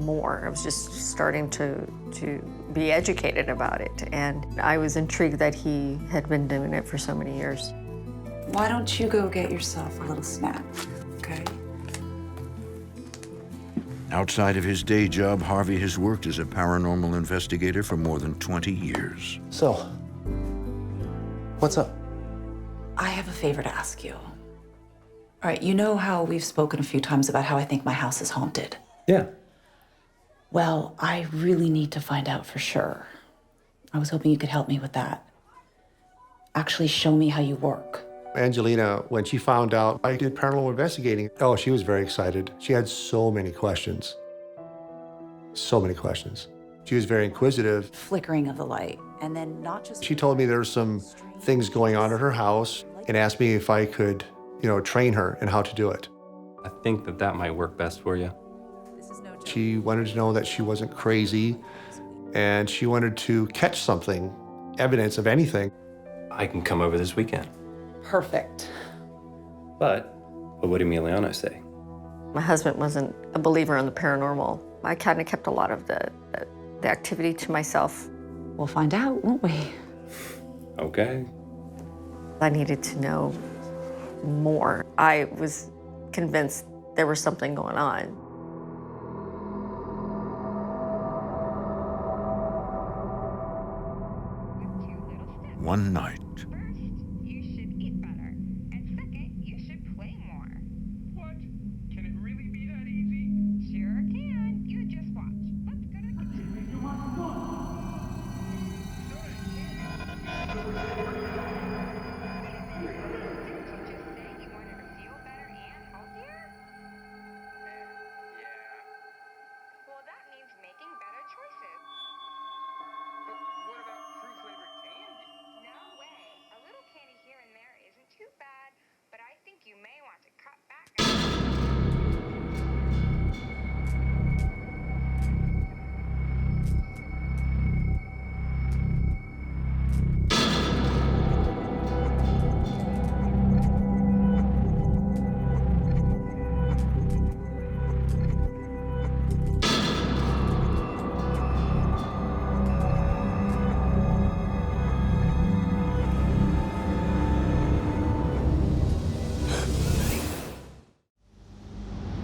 more. I was just starting to be educated about it, and I was intrigued that he had been doing it for so many years. Why don't you go get yourself a little snack, okay? Outside of his day job, Harvey has worked as a paranormal investigator for more than 20 years. So, what's up? I have a favor to ask you. All right, you know how we've spoken a few times about how I think my house is haunted? Yeah. Well, I really need to find out for sure. I was hoping you could help me with that. Actually show me how you work. Angelina, when she found out I did paranormal investigating, oh, she was very excited. She had so many questions. So many questions. She was very inquisitive. Flickering of the light, and then not just... She told me there were some things going on at her house and asked me if I could, train her in how to do it. I think that might work best for you. She wanted to know that she wasn't crazy, and she wanted to catch something, evidence of anything. I can come over this weekend. Perfect. But But what did Emiliano say? My husband wasn't a believer in the paranormal. I kind of kept a lot of the activity to myself. We'll find out, won't we? Okay. I needed to know more. I was convinced there was something going on. One night,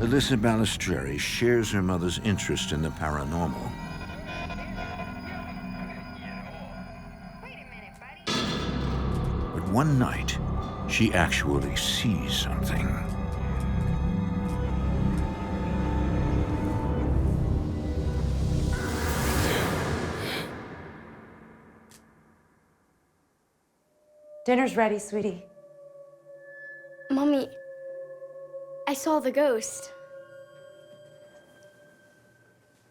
Alyssa Balistreri shares her mother's interest in the paranormal. But one night, she actually sees something. Dinner's ready, sweetie. Mommy, I saw the ghost.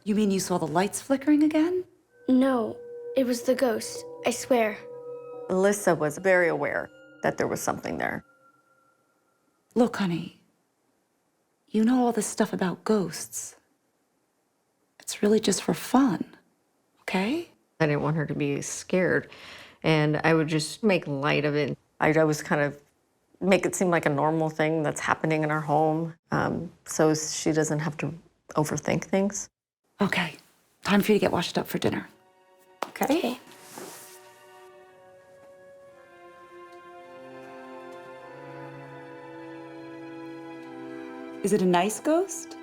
You mean you saw the lights flickering again? No, it was the ghost, I swear. Alyssa was very aware that there was something there. Look, honey, you know all this stuff about ghosts. It's really just for fun, okay? I didn't want her to be scared, and I would just make light of it. I was kind of make it seem like a normal thing that's happening in our home, so she doesn't have to overthink things. Okay, time for you to get washed up for dinner. Okay? Is it a nice ghost?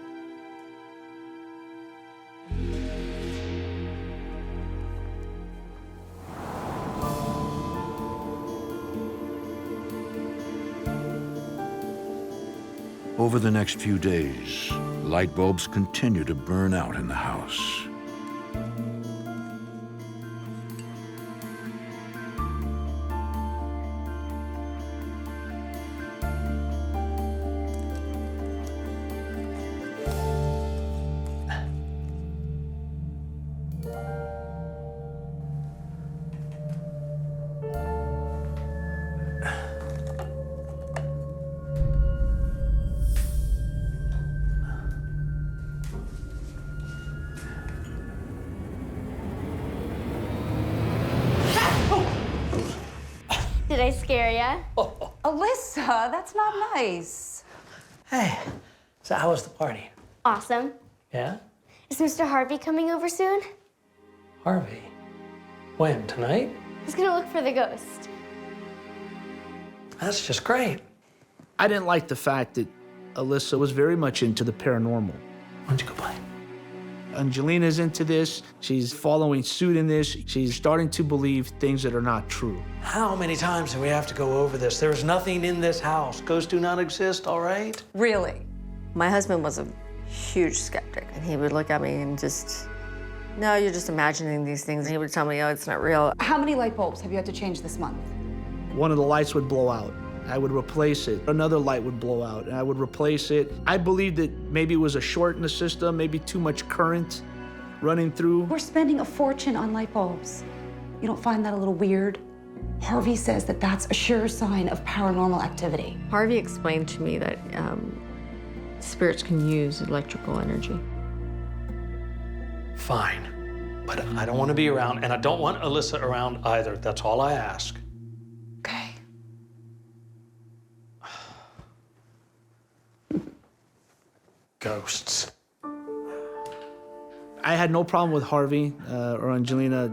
Over the next few days, light bulbs continue to burn out in the house. Did I scare ya? Alyssa, that's not nice. Hey, so how was the party? Awesome. Yeah? Is Mr. Harvey coming over soon? Harvey? When, tonight? He's gonna look for the ghost. That's just great. I didn't like the fact that Alyssa was very much into the paranormal. Why don't you go play? Angelina's into this. She's following suit in this. She's starting to believe things that are not true. How many times do we have to go over this? There's nothing in this house. Ghosts do not exist, all right? Really? My husband was a huge skeptic, and he would look at me and just, no, you're just imagining these things. And he would tell me, oh, it's not real. How many light bulbs have you had to change this month? One of the lights would blow out. I would replace it. Another light would blow out, and I would replace it. I believed that maybe it was a short in the system, maybe too much current running through. We're spending a fortune on light bulbs. You don't find that a little weird? Harvey says that that's a sure sign of paranormal activity. Harvey explained to me that spirits can use electrical energy. Fine, but I don't want to be around, and I don't want Alyssa around either. That's all I ask. Okay. ghosts. I had no problem with Harvey or Angelina,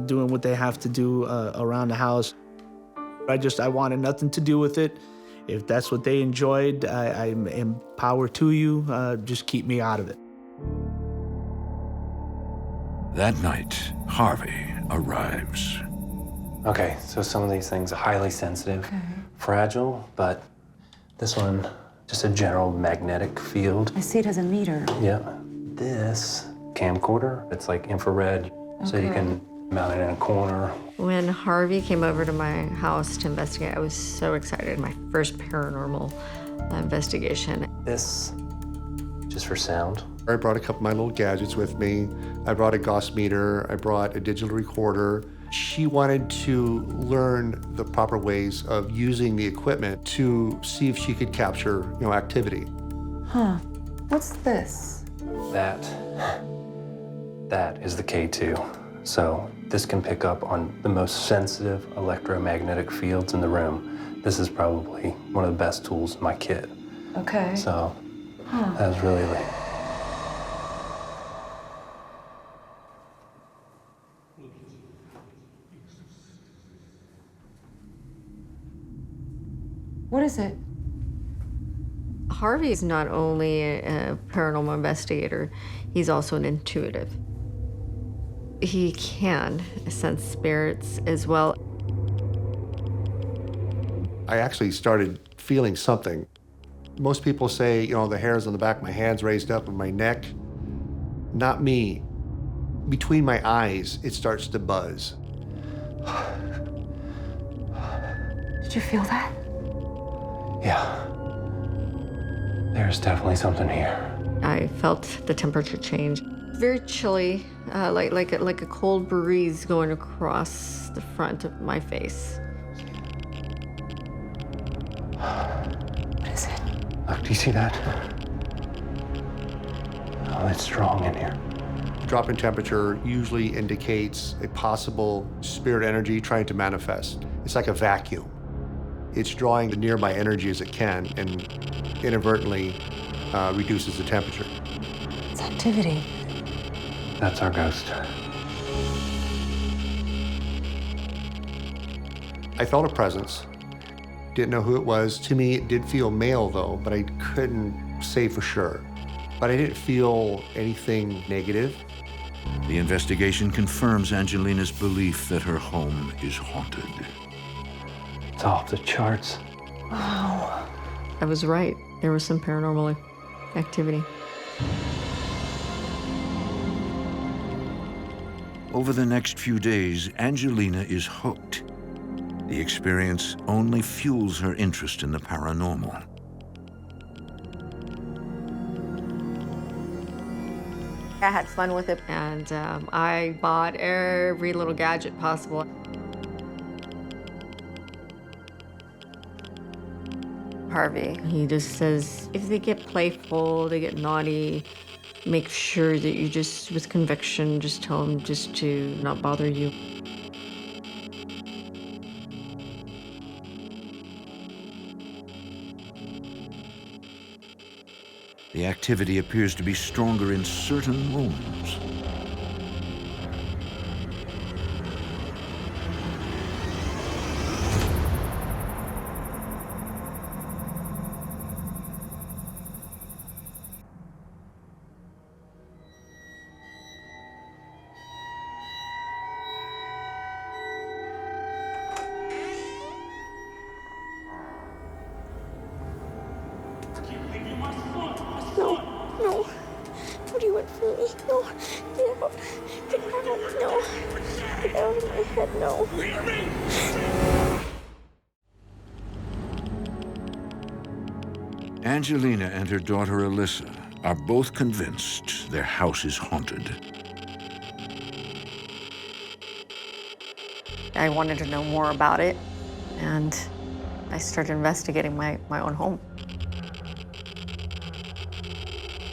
doing what they have to do around the house. I wanted nothing to do with it. If that's what they enjoyed, I'm empowered to you. Just keep me out of it. That night, Harvey arrives. Okay, so some of these things are highly sensitive, fragile, but this one, just a general magnetic field. I see it as a meter. Yeah. This camcorder, it's like infrared, so you can mount it in a corner. When Harvey came over to my house to investigate, I was so excited. My first paranormal investigation. This, just for sound. I brought a couple of my little gadgets with me. I brought a Gauss meter. I brought a digital recorder. She wanted to learn the proper ways of using the equipment to see if she could capture, activity. Huh. What's this? That is the K2. So this can pick up on the most sensitive electromagnetic fields in the room. This is probably one of the best tools in my kit. Okay. So that was really What is it? Harvey's not only a paranormal investigator, he's also an intuitive. He can sense spirits as well. I actually started feeling something. Most people say, the hairs on the back of my hands raised up and my neck. Not me. Between my eyes, it starts to buzz. Did you feel that? Yeah. There's definitely something here. I felt the temperature change. Very chilly, like a cold breeze going across the front of my face. What is it? Look, do you see that? Oh, it's strong in here. Drop in temperature usually indicates a possible spirit energy trying to manifest. It's like a vacuum. It's drawing the nearby energy as it can and inadvertently reduces the temperature. It's activity. That's our ghost. I felt a presence. Didn't know who it was. To me, it did feel male though, but I couldn't say for sure. But I didn't feel anything negative. The investigation confirms Angelina's belief that her home is haunted. It's off the charts. Wow. I was right. There was some paranormal activity. Over the next few days, Angelina is hooked. The experience only fuels her interest in the paranormal. I had fun with it, and I bought every little gadget possible. Harvey, he just says, if they get playful, they get naughty, make sure that you just, with conviction, just tell them just to not bother you. The activity appears to be stronger in certain rooms. No. What do you want from me? No. Get out. Get out. No. Get out of my head. No. Angelina and her daughter Alyssa are both convinced their house is haunted. I wanted to know more about it, and I started investigating my own home.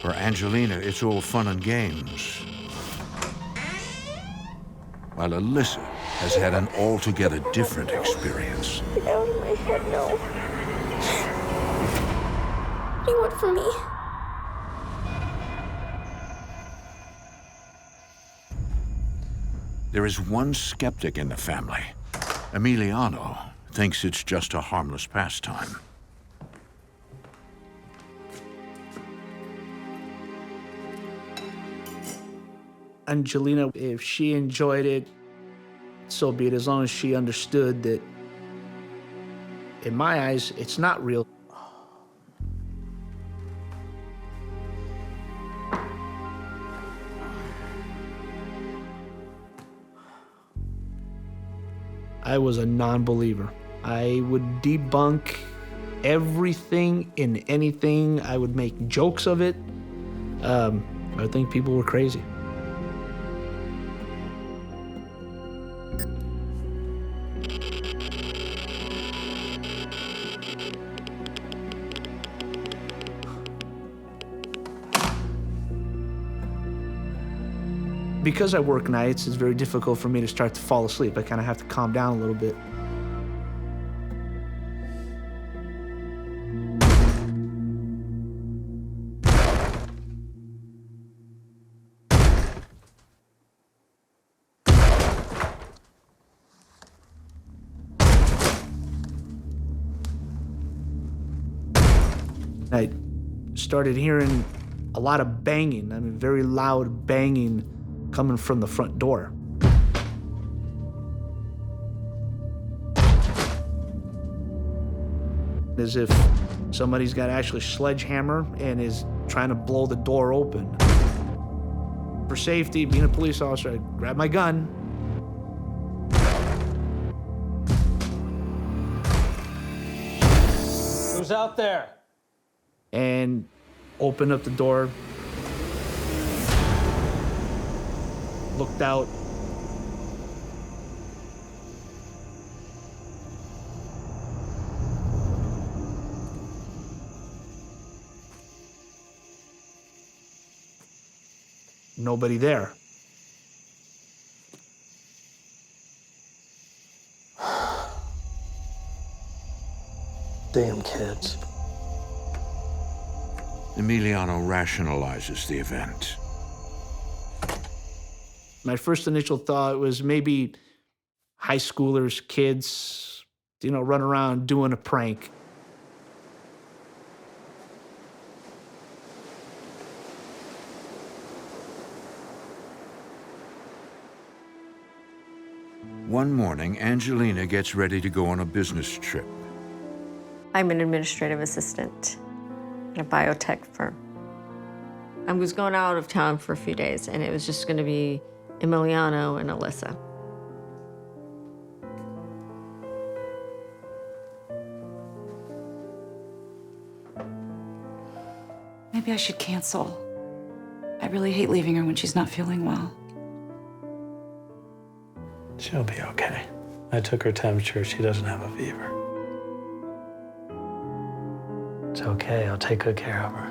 For Angelina, it's all fun and games, while Alyssa has had an altogether different experience. Get out of my head, no. What do you want from me? There is one skeptic in the family. Emiliano thinks it's just a harmless pastime. Angelina, if she enjoyed it, so be it, as long as she understood that, in my eyes, it's not real. I was a non-believer. I would debunk everything and anything. I would make jokes of it. I would think people were crazy. Because I work nights, it's very difficult for me to start to fall asleep. I kind of have to calm down a little bit. I started hearing a lot of banging, very loud banging coming from the front door. As if somebody's got actually a sledgehammer and is trying to blow the door open. For safety, being a police officer, I grabbed my gun. Who's out there? And opened up the door, looked out. Nobody there. Damn kids. Emiliano rationalizes the event. My first initial thought was maybe high schoolers, kids, run around doing a prank. One morning, Angelina gets ready to go on a business trip. I'm an administrative assistant at a biotech firm. I was going out of town for a few days, and it was just going to be Emiliano and Alyssa. Maybe I should cancel. I really hate leaving her when she's not feeling well. She'll be okay. I took her temperature. She doesn't have a fever. It's okay. I'll take good care of her.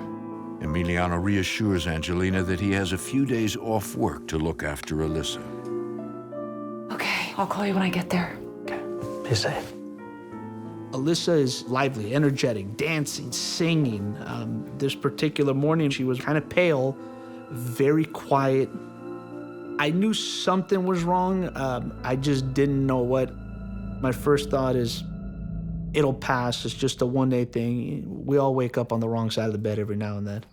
Emiliano reassures Angelina that he has a few days off work to look after Alyssa. Okay, I'll call you when I get there. Okay, be safe. Alyssa is lively, energetic, dancing, singing. This particular morning, she was kind of pale, very quiet. I knew something was wrong. I just didn't know what. My first thought is, it'll pass. It's just a one-day thing. We all wake up on the wrong side of the bed every now and then.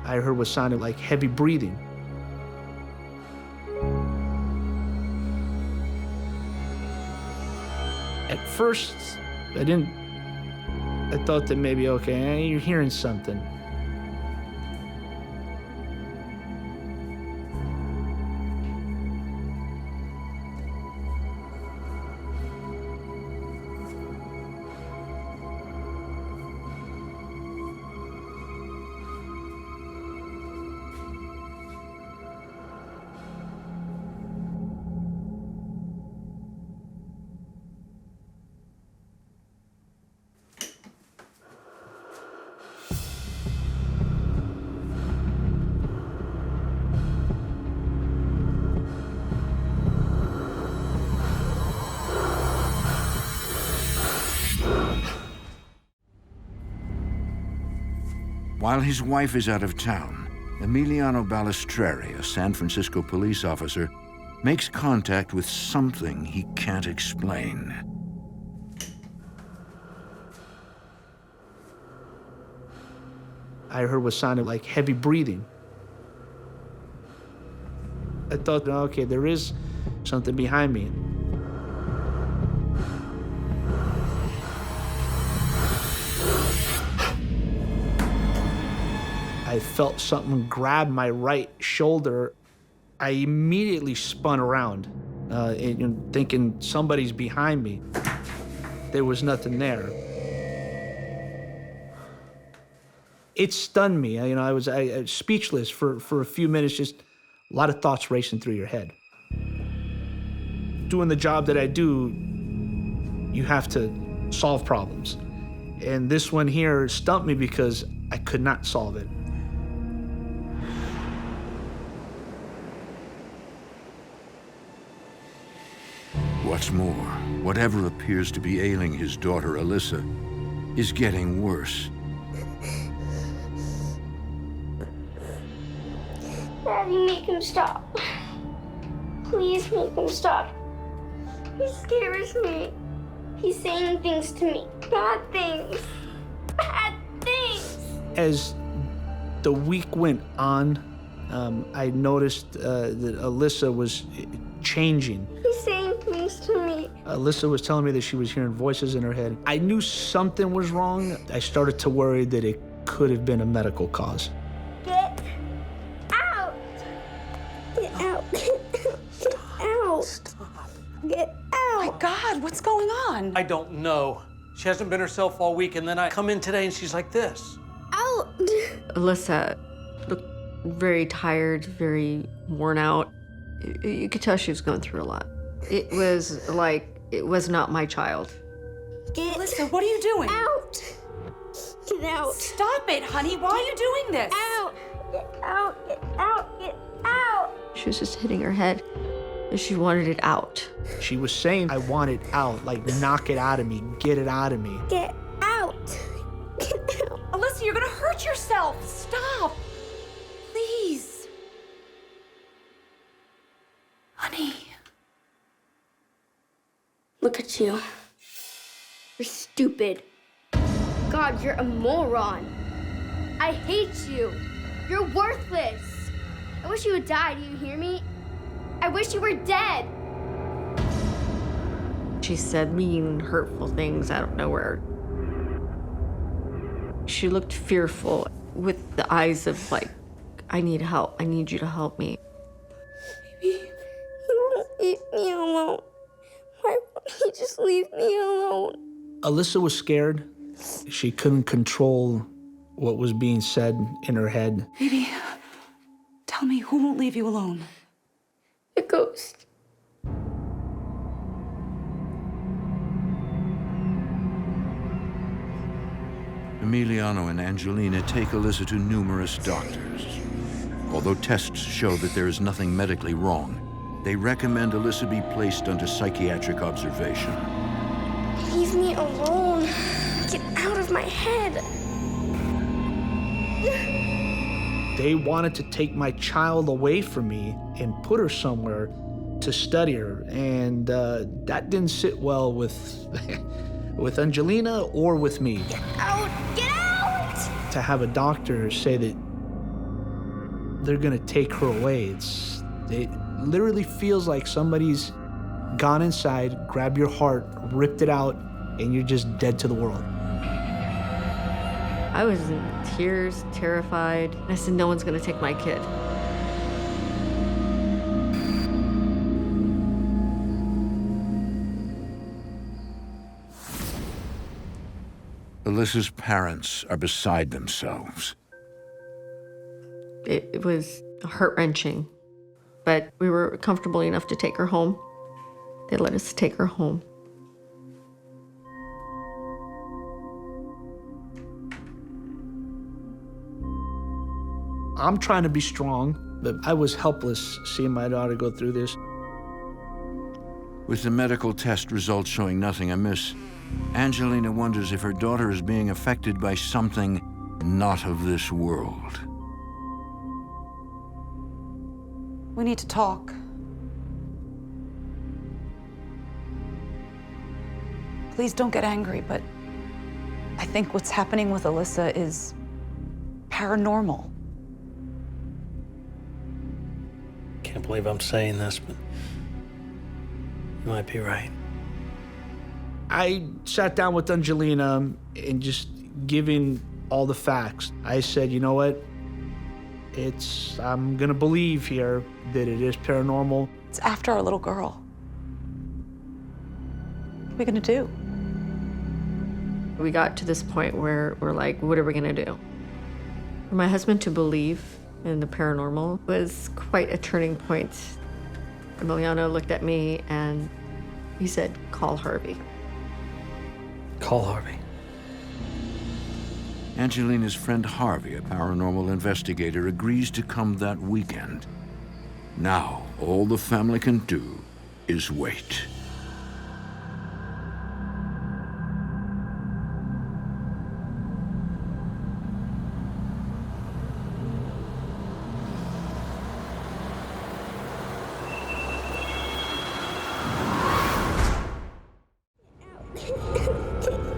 I heard what sounded like heavy breathing. At first, I thought that maybe, okay, you're hearing something. While his wife is out of town, Emiliano Balistreri, a San Francisco police officer, makes contact with something he can't explain. I heard what sounded like heavy breathing. I thought, okay, there is something behind me. I felt something grab my right shoulder. I immediately spun around, thinking somebody's behind me. There was nothing there. It stunned me. I was speechless for a few minutes, just a lot of thoughts racing through your head. Doing the job that I do, you have to solve problems. And this one here stumped me because I could not solve it. What's more, whatever appears to be ailing his daughter, Alyssa, is getting worse. Daddy, make him stop. Please make him stop. He scares me. He's saying things to me. Bad things. Bad things. As the week went on, I noticed that Alyssa was changing. He's saying things to me. Alyssa was telling me that she was hearing voices in her head. I knew something was wrong. I started to worry that it could have been a medical cause. Get out. Get out. Get out. Stop. Get out. My God, what's going on? I don't know. She hasn't been herself all week, and then I come in today and she's like this. Out. Alyssa looked very tired, very worn out. You could tell she was going through a lot. It was like, it was not my child. Get Alyssa, what are you doing? out. Get out. Stop it, honey. Why are you doing this? Out. Get out. Get out. Get out. She was just hitting her head, and she wanted it out. She was saying, I want it out, like knock it out of me, get it out of me. Get out. Get out. Alyssa, you're gonna hurt yourself. Stop. Please. Honey. Look at you. You're stupid. God, you're a moron. I hate you. You're worthless. I wish you would die, do you hear me? I wish you were dead. She said mean, hurtful things out of nowhere. She looked fearful with the eyes of like, I need help. I need you to help me. Baby, you won't leave me alone. Why won't he just leave me alone? Alyssa was scared. She couldn't control what was being said in her head. Baby, tell me, who won't leave you alone? The ghost. Emiliano and Angelina take Alyssa to numerous doctors. Although tests show that there is nothing medically wrong, they recommend Alyssa be placed under psychiatric observation. Leave me alone. Get out of my head. They wanted to take my child away from me and put her somewhere to study her, and that didn't sit well with with Angelina or with me. Get out! Get out! To have a doctor say that they're gonna take her away, it literally feels like somebody's gone inside, grabbed your heart, ripped it out, and you're just dead to the world. I was in tears, terrified. I said, no one's gonna take my kid. Alyssa's parents are beside themselves. It was heart-wrenching, but we were comfortable enough to take her home. They let us take her home. I'm trying to be strong, but I was helpless seeing my daughter go through this. With the medical test results showing nothing amiss, Angelina wonders if her daughter is being affected by something not of this world. We need to talk. Please don't get angry, but I think what's happening with Alyssa is paranormal. Can't believe I'm saying this, but you might be right. I sat down with Angelina and just giving all the facts. I said, you know what? I'm gonna believe here that it is paranormal. It's after our little girl. What are we gonna do? We got to this point where we're like, what are we gonna do? For my husband to believe in the paranormal was quite a turning point. Emiliano looked at me and he said, call Harvey. Call Harvey. Angelina's friend Harvey, a paranormal investigator, agrees to come that weekend. Now, all the family can do is wait.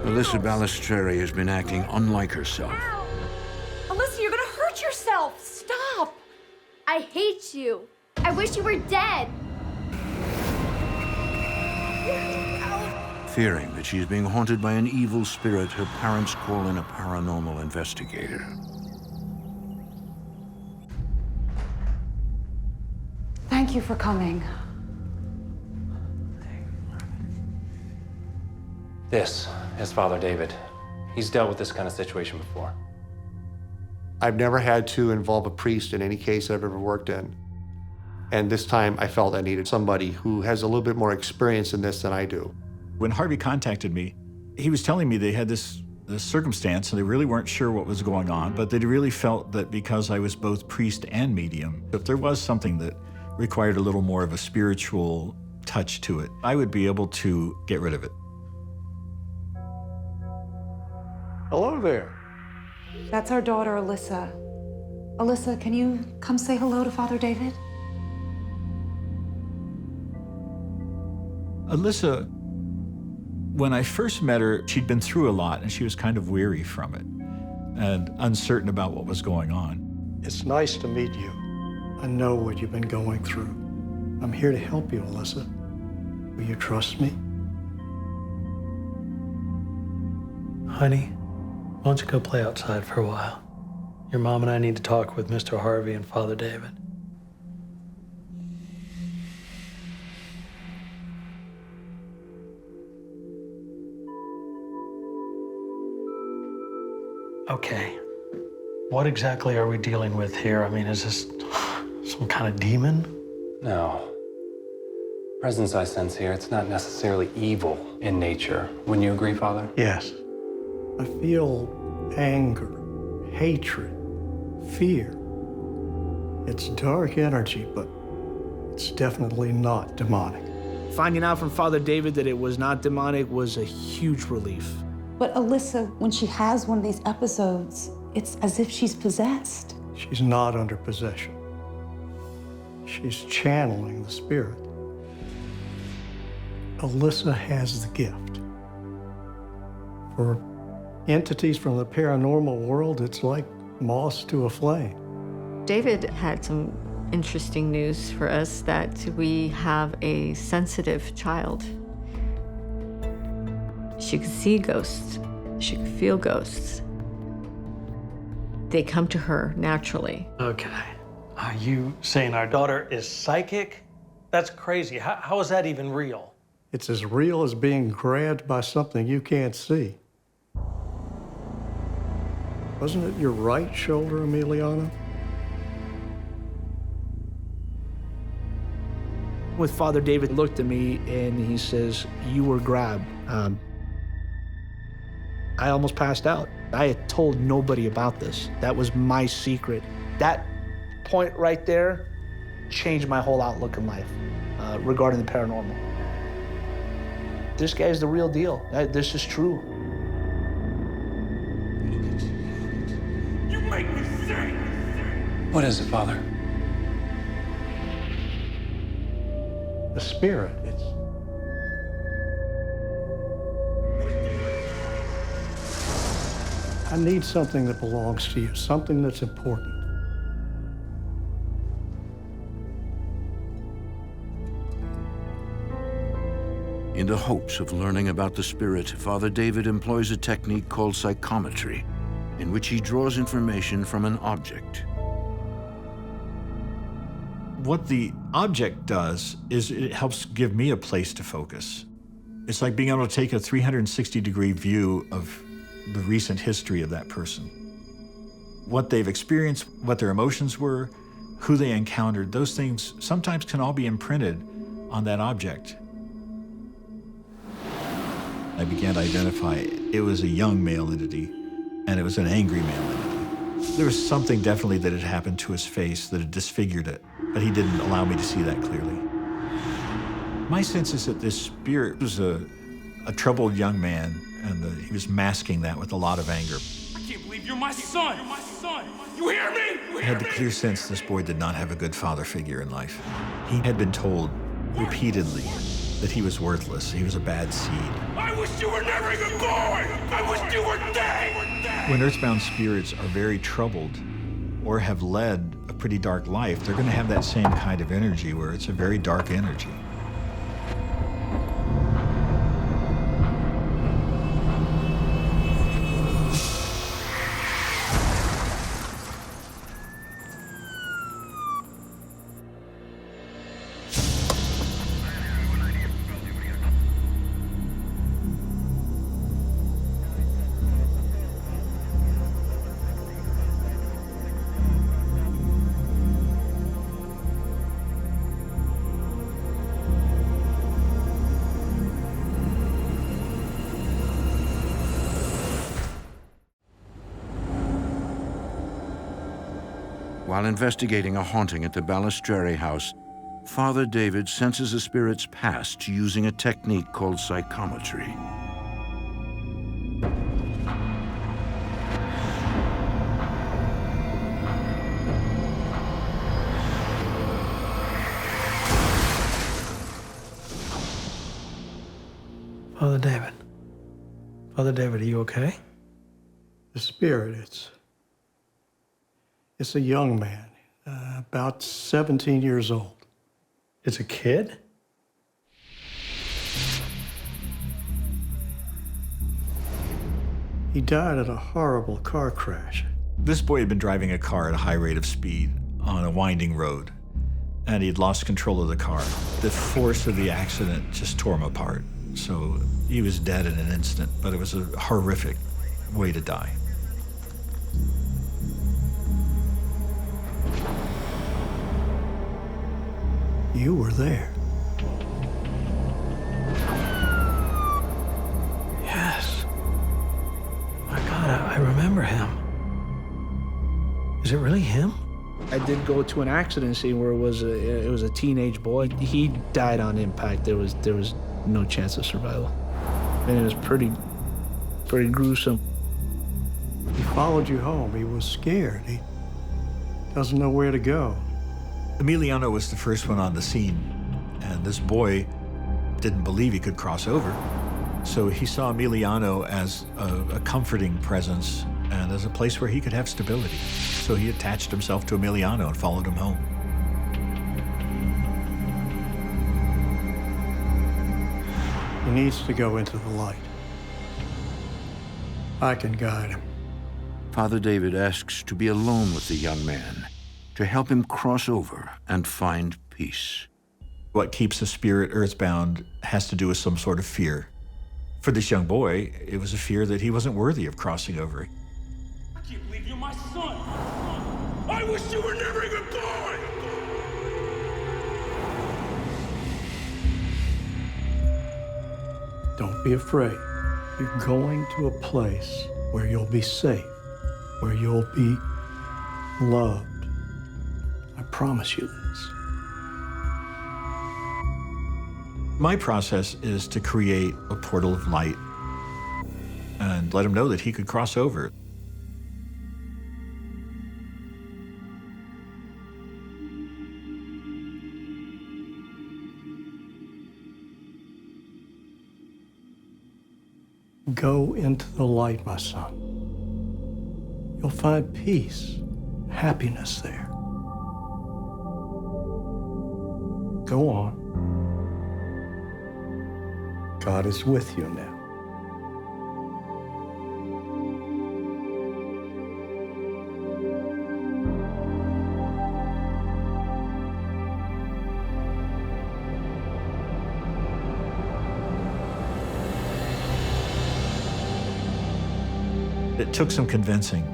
Alyssa Balistreri has been acting unlike herself. Alyssa, you're gonna hurt yourself. Stop. I hate you. I wish you were dead. Fearing that she's being haunted by an evil spirit, her parents call in a paranormal investigator. Thank you for coming. This is Father David. He's dealt with this kind of situation before. I've never had to involve a priest in any case I've ever worked in. And this time I felt I needed somebody who has a little bit more experience in this than I do. When Harvey contacted me, he was telling me they had this circumstance and they really weren't sure what was going on, but they really felt that because I was both priest and medium, if there was something that required a little more of a spiritual touch to it, I would be able to get rid of it. Hello there. That's our daughter, Alyssa. Alyssa, can you come say hello to Father David? Alyssa, when I first met her, she'd been through a lot and she was kind of weary from it and uncertain about what was going on. It's nice to meet you. I know what you've been going through. I'm here to help you, Alyssa. Will you trust me? Honey, why don't you go play outside for a while? Your mom and I need to talk with Mr. Harvey and Father David. Okay, what exactly are we dealing with here? I mean, is this some kind of demon? No. Presence I sense here, it's not necessarily evil in nature. Wouldn't you agree, Father? Yes. I feel anger, hatred, fear. It's dark energy, but it's definitely not demonic. Finding out from Father David that it was not demonic was a huge relief. But Alyssa, when she has one of these episodes, it's as if she's possessed. She's not under possession. She's channeling the spirit. Alyssa has the gift. For entities from the paranormal world, it's like moss to a flame. David had some interesting news for us that we have a sensitive child. She could see ghosts. She could feel ghosts. They come to her naturally. Okay. Are you saying our daughter is psychic? That's crazy. How is that even real? It's as real as being grabbed by something you can't see. Wasn't it your right shoulder, Emiliano? With Father David looked at me and he says, you were grabbed. I almost passed out. I had told nobody about this. That was my secret. That point right there changed my whole outlook in life regarding the paranormal. This guy's the real deal. This is true. What is it, Father? The spirit, it's... I need something that belongs to you, something that's important. In the hopes of learning about the spirit, Father David employs a technique called psychometry, in which he draws information from an object. What the object does is it helps give me a place to focus. It's like being able to take a 360-degree view of the recent history of that person. What they've experienced, what their emotions were, who they encountered, those things sometimes can all be imprinted on that object. I began to identify it was a young male entity, and it was an angry male entity. There was something definitely that had happened to his face that had disfigured it, but he didn't allow me to see that clearly. My sense is that this spirit was a troubled young man, and he was masking that with a lot of anger. I can't believe you're my son! You're my son! You hear me? I had the clear sense this boy did not have a good father figure in life. He had been told repeatedly that he was worthless, he was a bad seed. I wish you were never even born! I wish you were dead! When earthbound spirits are very troubled or have led a pretty dark life, they're going to have that same kind of energy where it's a very dark energy. While investigating a haunting at the Balistreri house, Father David senses a spirit's past using a technique called psychometry. Father David. Father David, are you okay? The spirit, it's a young man, about 17 years old. It's a kid? He died in a horrible car crash. This boy had been driving a car at a high rate of speed on a winding road, and he had lost control of the car. The force of the accident just tore him apart. So he was dead in an instant, but it was a horrific way to die. You were there. Yes. My God, I remember him. Is it really him? I did go to an accident scene where it was a teenage boy. He died on impact. There was no chance of survival, and it was pretty gruesome. He followed you home. He was scared. He doesn't know where to go. Emiliano was the first one on the scene, and this boy didn't believe he could cross over. So he saw Emiliano as a comforting presence and as a place where he could have stability. So he attached himself to Emiliano and followed him home. He needs to go into the light. I can guide him. Father David asks to be alone with the young man, to help him cross over and find peace. What keeps a spirit earthbound has to do with some sort of fear. For this young boy, it was a fear that he wasn't worthy of crossing over. I can't believe you're my son! I wish you were never even born! Don't be afraid. You're going to a place where you'll be safe, where you'll be loved. I promise you this. My process is to create a portal of light and let him know that he could cross over. Go into the light, my son. You'll find peace, happiness there. Go on. God is with you now. It took some convincing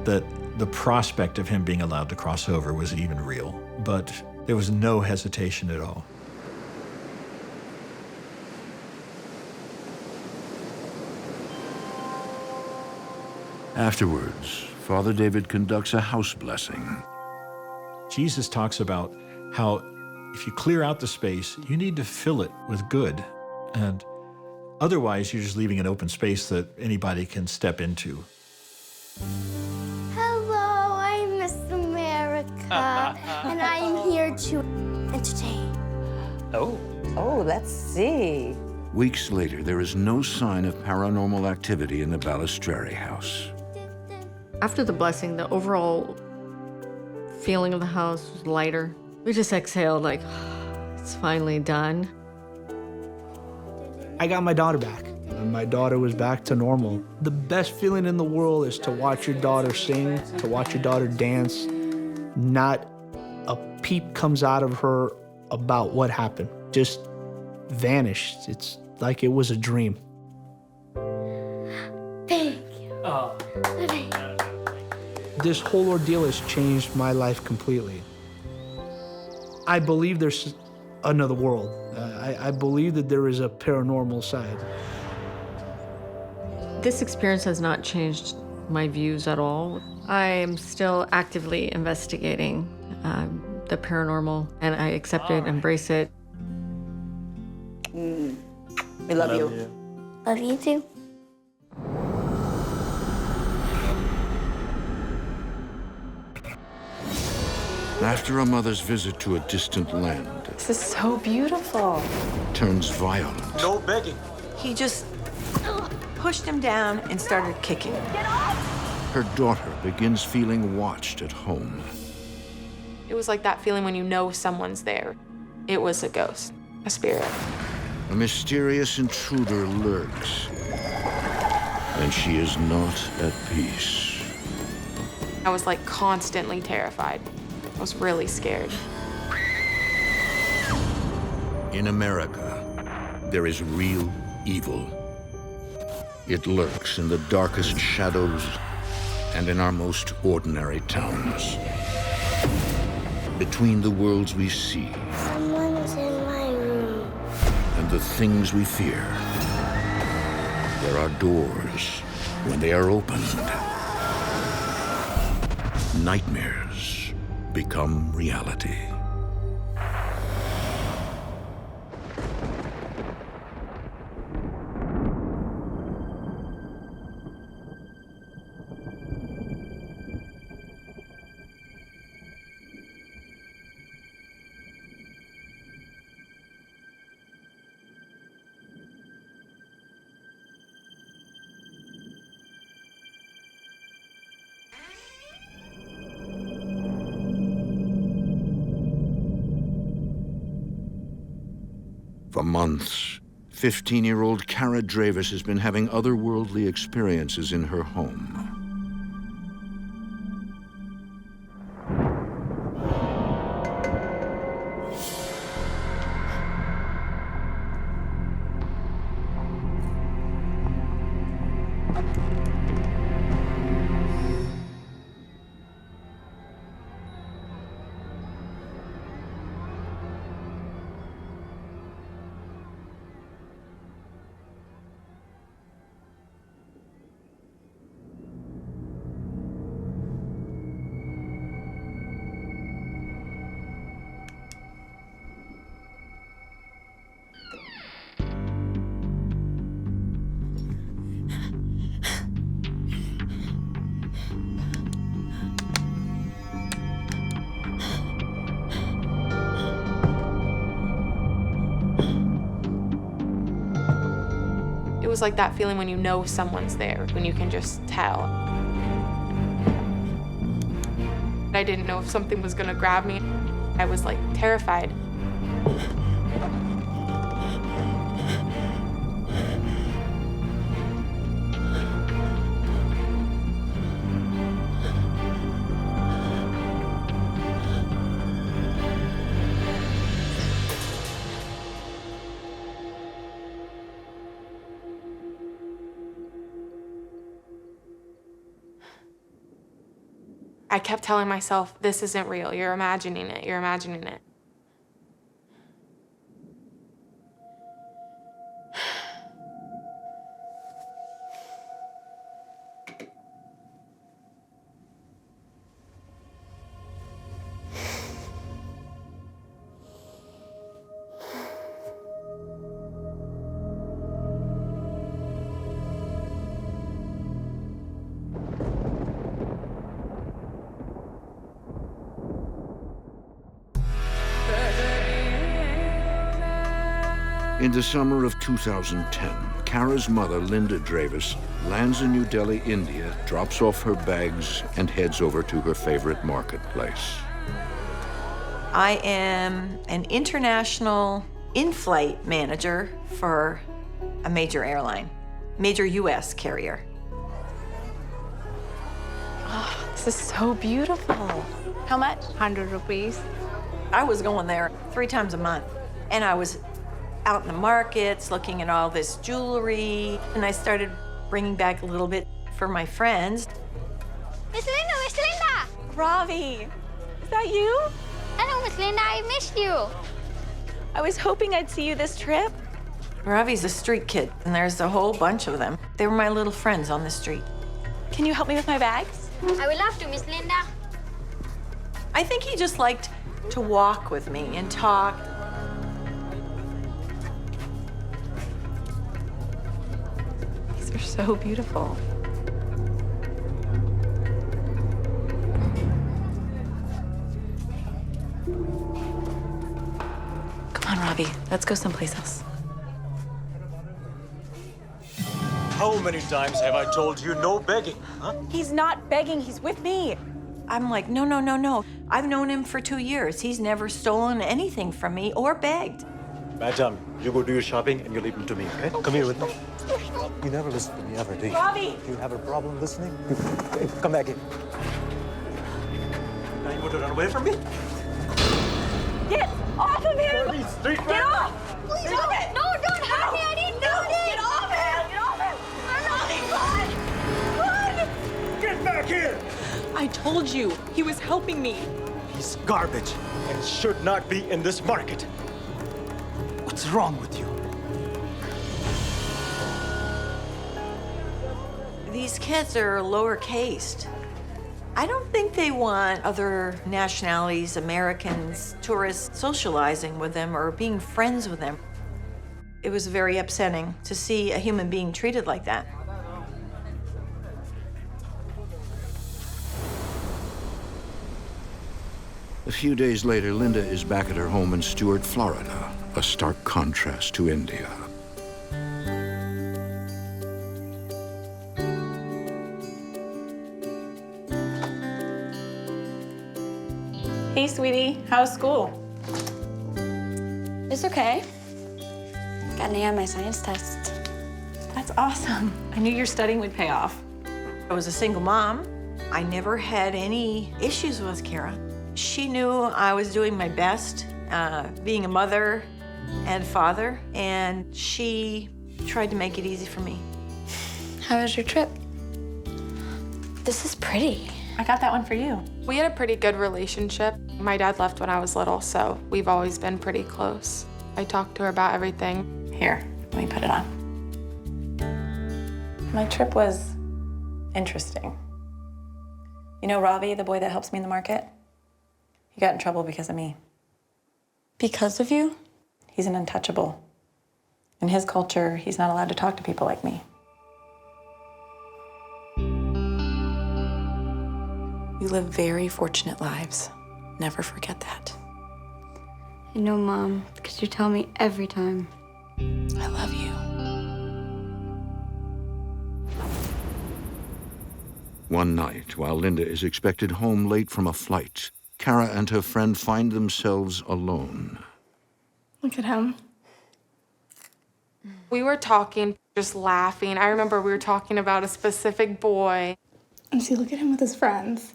that the prospect of him being allowed to cross over was even real, but there was no hesitation at all. Afterwards, Father David conducts a house blessing. Jesus talks about how if you clear out the space, you need to fill it with good, and otherwise you're just leaving an open space that anybody can step into. Hello, I'm Miss America, and I am here to entertain. Oh, let's see. Weeks later, there is no sign of paranormal activity in the Balistreri house. After the blessing, the overall feeling of the house was lighter. We just exhaled like, it's finally done. I got my daughter back, and my daughter was back to normal. The best feeling in the world is to watch your daughter sing, to watch your daughter dance. Not a peep comes out of her about what happened. Just vanished. It's like it was a dream. Thank you. Oh. Thank you. This whole ordeal has changed my life completely. I believe there's another world. I believe that there is a paranormal side. This experience has not changed my views at all. I am still actively investigating the paranormal, and I accept it, embrace it. We love you. Love you too. After a mother's visit to a distant land, This is so beautiful. turns violent. No begging. He just pushed him down and started kicking him. Her daughter begins feeling watched at home. It was like that feeling when you know someone's there. It was a ghost, a spirit. A mysterious intruder lurks, and she is not at peace. I was like constantly terrified. I was really scared. In America, there is real evil. It lurks in the darkest shadows and in our most ordinary towns. Between the worlds we see Someone's in my room. and the things we fear, there are doors. When they are opened, nightmares become reality. For months, 15-year-old Kara Dravis has been having otherworldly experiences in her home. was like that feeling when you know someone's there, when you can just tell. I didn't know if something was gonna grab me. I was like terrified. I kept telling myself, this isn't real. You're imagining it. You're imagining it. In the summer of 2010, Kara's mother, Linda Dravis, lands in New Delhi, India, drops off her bags, and heads over to her favorite marketplace. I am an international in-flight manager for a major airline, major US carrier. Oh, this is so beautiful. How much? 100 rupees. I was going there 3 times a month, and I was out in the markets looking at all this jewelry, and I started bringing back a little bit for my friends. Miss Linda, Miss Linda! Ravi, is that you? Hello, Miss Linda, I missed you. I was hoping I'd see you this trip. Ravi's a street kid, and there's a whole bunch of them. They were my little friends on the street. Can you help me with my bags? I will love to, Miss Linda. I think he just liked to walk with me and talk. These are so beautiful. Come on, Ravi, let's go someplace else. How many times have I told you no begging, huh? He's not begging, he's with me. I'm like, no, no, no, no. I've known him for 2 years. He's never stolen anything from me or begged. Madam, you go do your shopping and you leave him to me, okay? Come here with me. You never listen to me ever, do you? Ravi! You have a problem listening? Come back in. Now you want to run away from me? Get off of him! Street Get off! Please, Stop it! no, don't hurt me, I didn't do this! Get off him! Get off him! Ravi, run! Get back here! I told you, he was helping me. He's garbage and should not be in this market. What's wrong with you? These kids are lower cased. I don't think they want other nationalities, Americans, tourists, socializing with them or being friends with them. It was very upsetting to see a human being treated like that. A few days later, Linda is back at her home in Stuart, Florida, a stark contrast to India. Hey, sweetie, how's school? It's okay. Got an A on my science test. That's awesome. I knew your studying would pay off. I was a single mom. I never had any issues with Kara. She knew I was doing my best, being a mother and father, and she tried to make it easy for me. How was your trip? This is pretty. I got that one for you. We had a pretty good relationship. My dad left when I was little, so we've always been pretty close. I talked to her about everything. Here, let me put it on. My trip was interesting. You know Ravi, the boy that helps me in the market? He got in trouble because of me. Because of you? He's an untouchable. In his culture, he's not allowed to talk to people like me. We live very fortunate lives. Never forget that. I know, Mom, because you tell me every time. I love you. One night, while Linda is expected home late from a flight, Kara and her friend find themselves alone. Look at him. We were talking, just laughing. I remember we were talking about a specific boy. And see, look at him with his friends.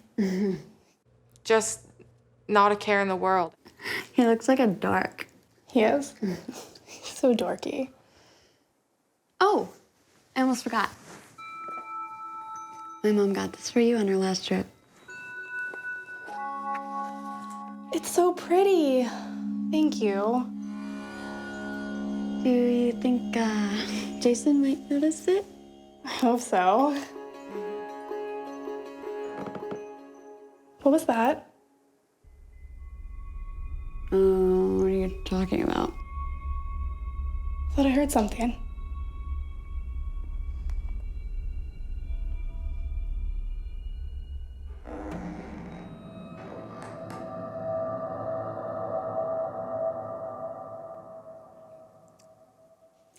Just not a care in the world. He looks like a dork. He is. So dorky. Oh, I almost forgot. My mom got this for you on her last trip. It's so pretty. Thank you. Do you think Jason might notice it? I hope so. What was that? What are you talking about? I thought I heard something.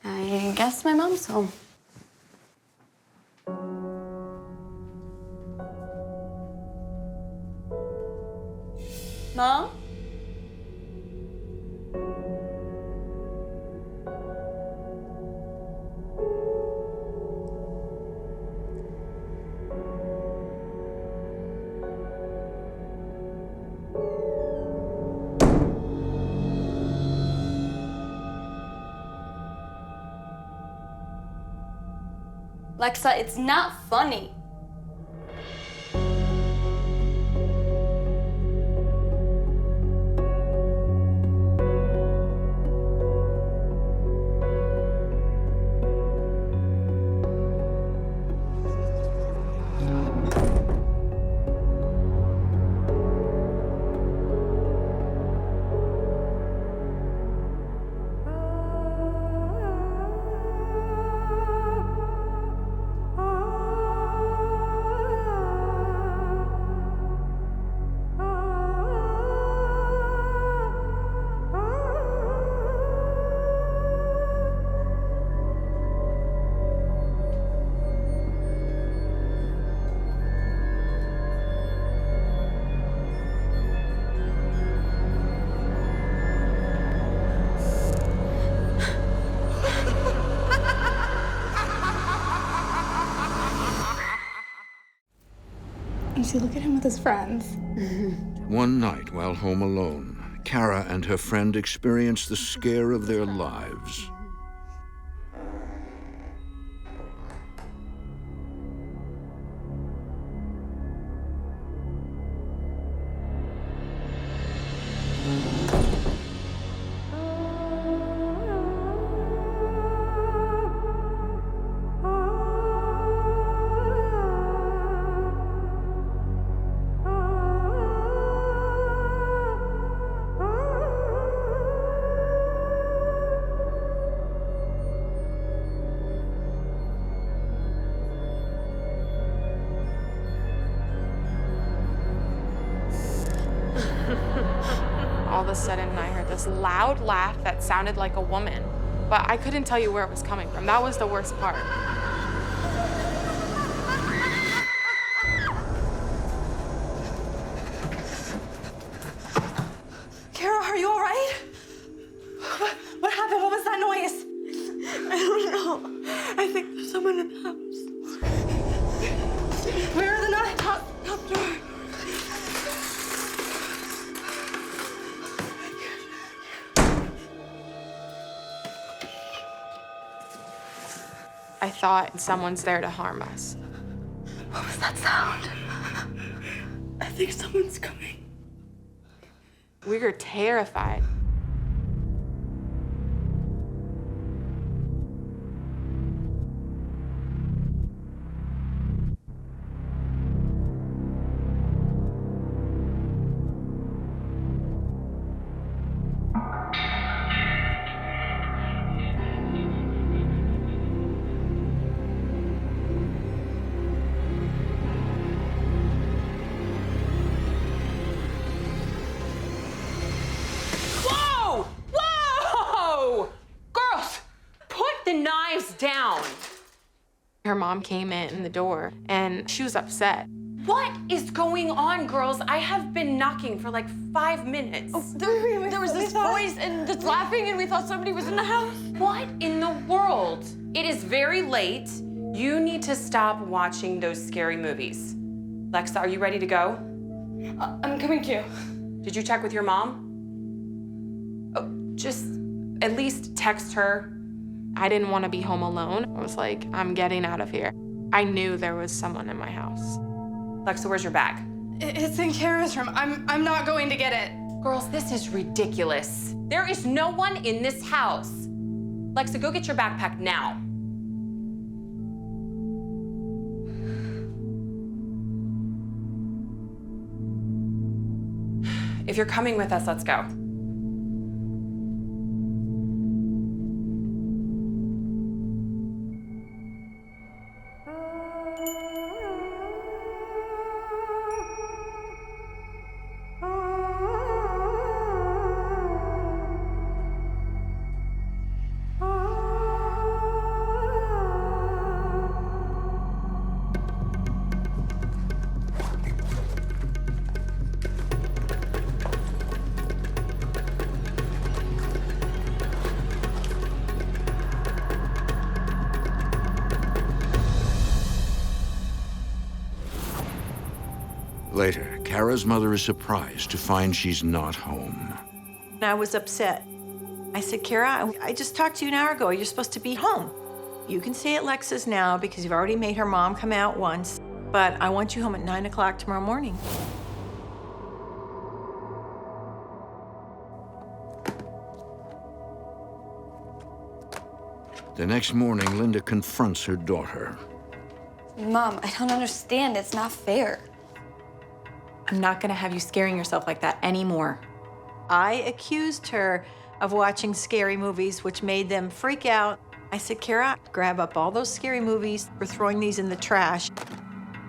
I guess my mom's home. Mom? Lexa, it's not funny. And see, look at him with his friends. One night, while home alone, Kara and her friend experience the scare of their lives. All of a sudden, I heard this loud laugh that sounded like a woman, but I couldn't tell you where it was coming from. That was the worst part. Kara, are you all right? What happened? What was that noise? I don't know. I think there's someone in the house. Where are the knives? Top door. I thought someone's there to harm us. What was that sound? I think someone's coming. We were terrified. Whoa! Her mom came in the door and she was upset. What is going on, girls? I have been knocking for like 5 minutes. Oh, There was this voice and just laughing, and we thought somebody was in the house. What in the world? It is very late. You need to stop watching those scary movies. Lexa, are you ready to go? I'm coming too. Did you check with your mom? Oh, just at least text her. I didn't want to be home alone. I was like, I'm getting out of here. I knew there was someone in my house. Lexa, where's your bag? It's in Kara's room. I'm not going to get it. Girls, this is ridiculous. There is no one in this house. Lexa, go get your backpack now. If you're coming with us, let's go. Later, Kara's mother is surprised to find she's not home. I was upset. I said, Kara, I just talked to you an hour ago. You're supposed to be home. You can stay at Lexa's now because you've already made her mom come out once, but I want you home at 9 o'clock tomorrow morning. The next morning, Linda confronts her daughter. Mom, I don't understand. It's not fair. I'm not gonna have you scaring yourself like that anymore. I accused her of watching scary movies, which made them freak out. I said, Kara, grab up all those scary movies. We're throwing these in the trash.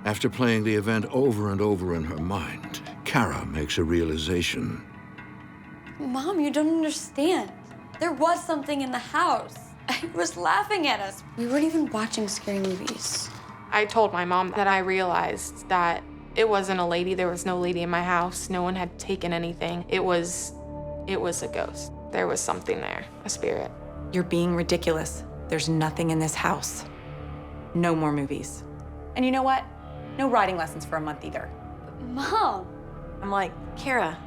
After playing the event over and over in her mind, Kara makes a realization. Mom, you don't understand. There was something in the house. It was laughing at us. We weren't even watching scary movies. I told my mom that I realized that it wasn't a lady. There was no lady in my house. No one had taken anything. It was a ghost. There was something there, a spirit. You're being ridiculous. There's nothing in this house. No more movies. And you know what? No riding lessons for a month either. Mom! I'm like, Kara,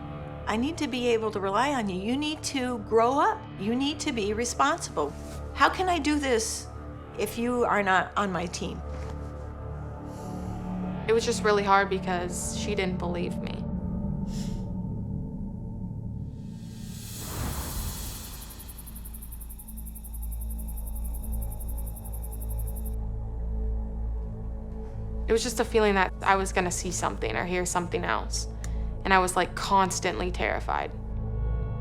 I need to be able to rely on you. You need to grow up. You need to be responsible. How can I do this if you are not on my team? It was just really hard because she didn't believe me. It was just a feeling that I was gonna see something or hear something else. And I was like constantly terrified.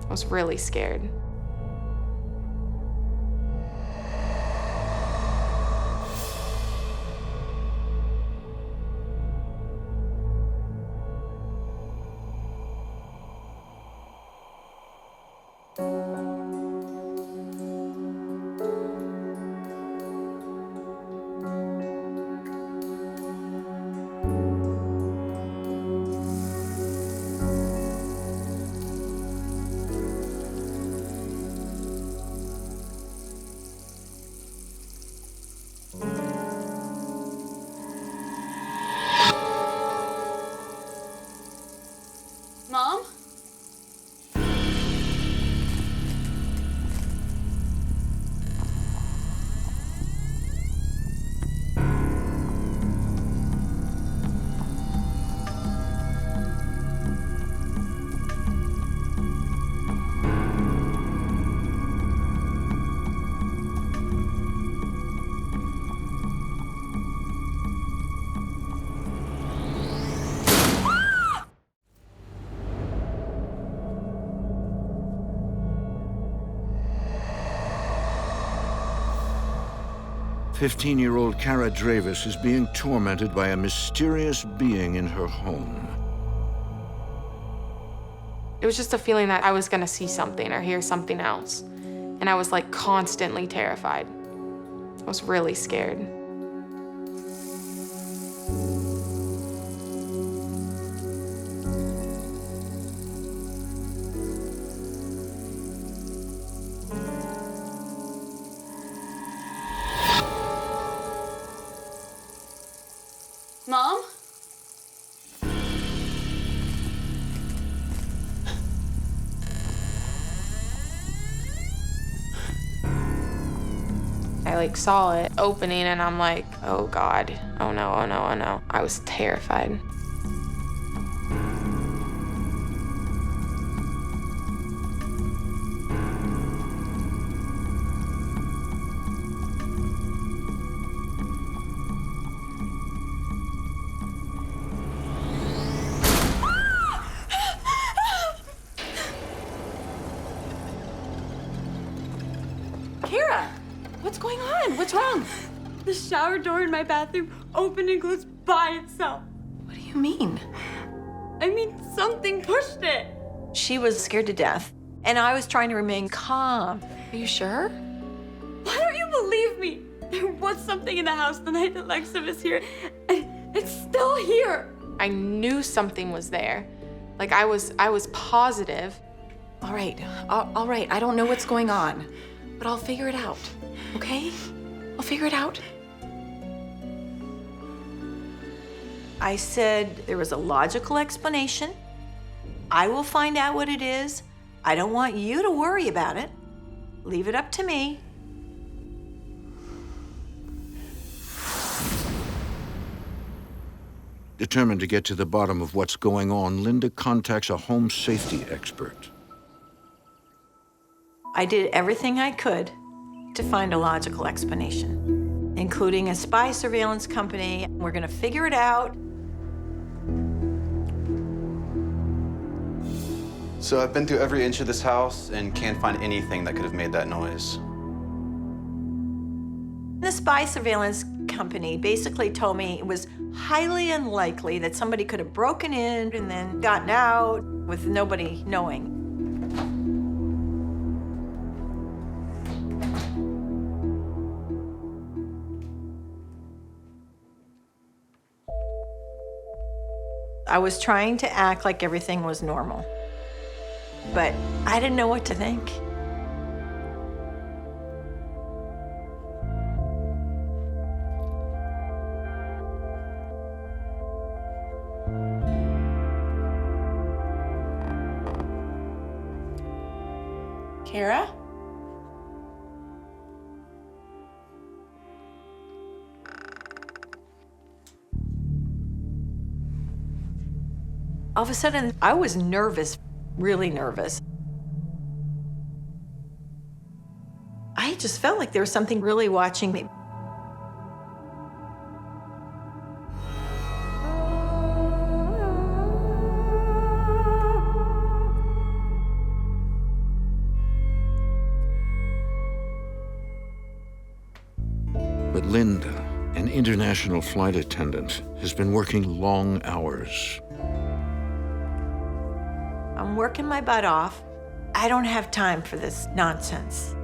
I was really scared. Mom? 15-year-old Kara Dravis is being tormented by a mysterious being in her home. It was just a feeling that I was gonna see something or hear something else. And I was like constantly terrified. I was really scared. like saw it opening and I'm like, oh God, oh no, oh no, oh no. I was terrified. Kara, what's going on? What's wrong? The shower door in my bathroom opened and closed by itself. What do you mean? I mean, something pushed it. She was scared to death, and I was trying to remain calm. Are you sure? Why don't you believe me? There was something in the house the night that Lexa was here, and it's still here. I knew something was there. Like I was positive. All right, I don't know what's going on, but I'll figure it out, okay? I'll figure it out. I said there was a logical explanation. I will find out what it is. I don't want you to worry about it. Leave it up to me. Determined to get to the bottom of what's going on, Linda contacts a home safety expert. I did everything I could to find a logical explanation, including a spy surveillance company. We're gonna figure it out. So I've been through every inch of this house and can't find anything that could have made that noise. The spy surveillance company basically told me it was highly unlikely that somebody could have broken in and then gotten out with nobody knowing. I was trying to act like everything was normal, but I didn't know what to think. Kara? All of a sudden, I was nervous, really nervous. I just felt like there was something really watching me. But Linda, an international flight attendant, has been working long hours. I'm working my butt off. I don't have time for this nonsense.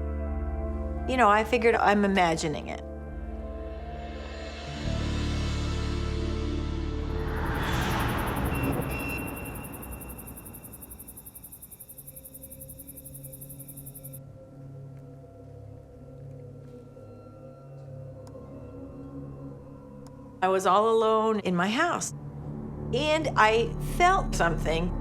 You know, I figured I'm imagining it. I was all alone in my house, and I felt something.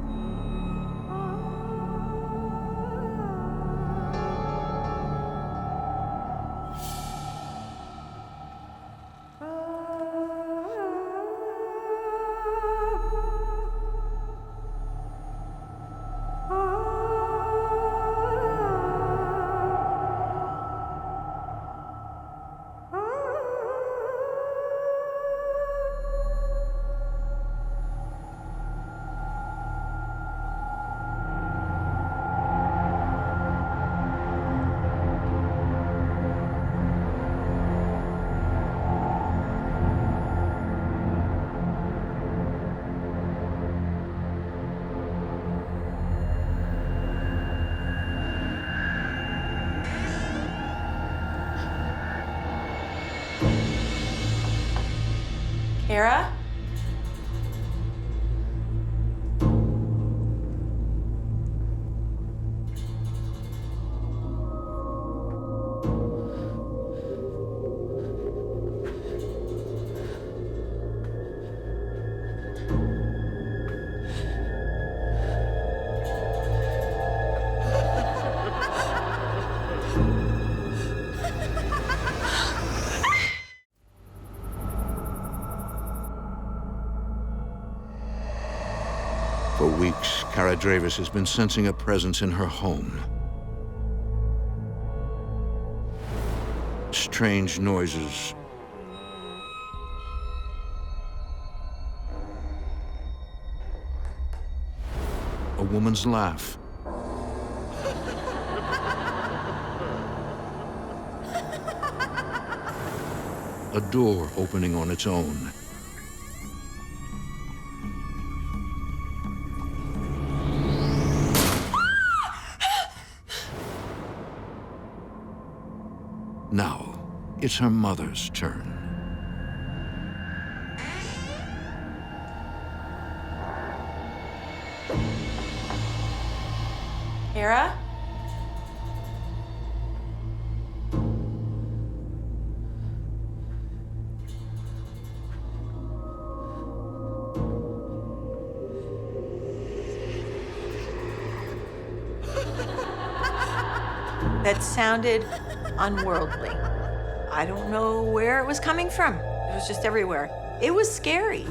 Kara? For weeks, Kara Dravis has been sensing a presence in her home. Strange noises. A woman's laugh. A door opening on its own. Now, it's her mother's turn. Kara? That sounded unworldly. I don't know where it was coming from. It was just everywhere. It was scary.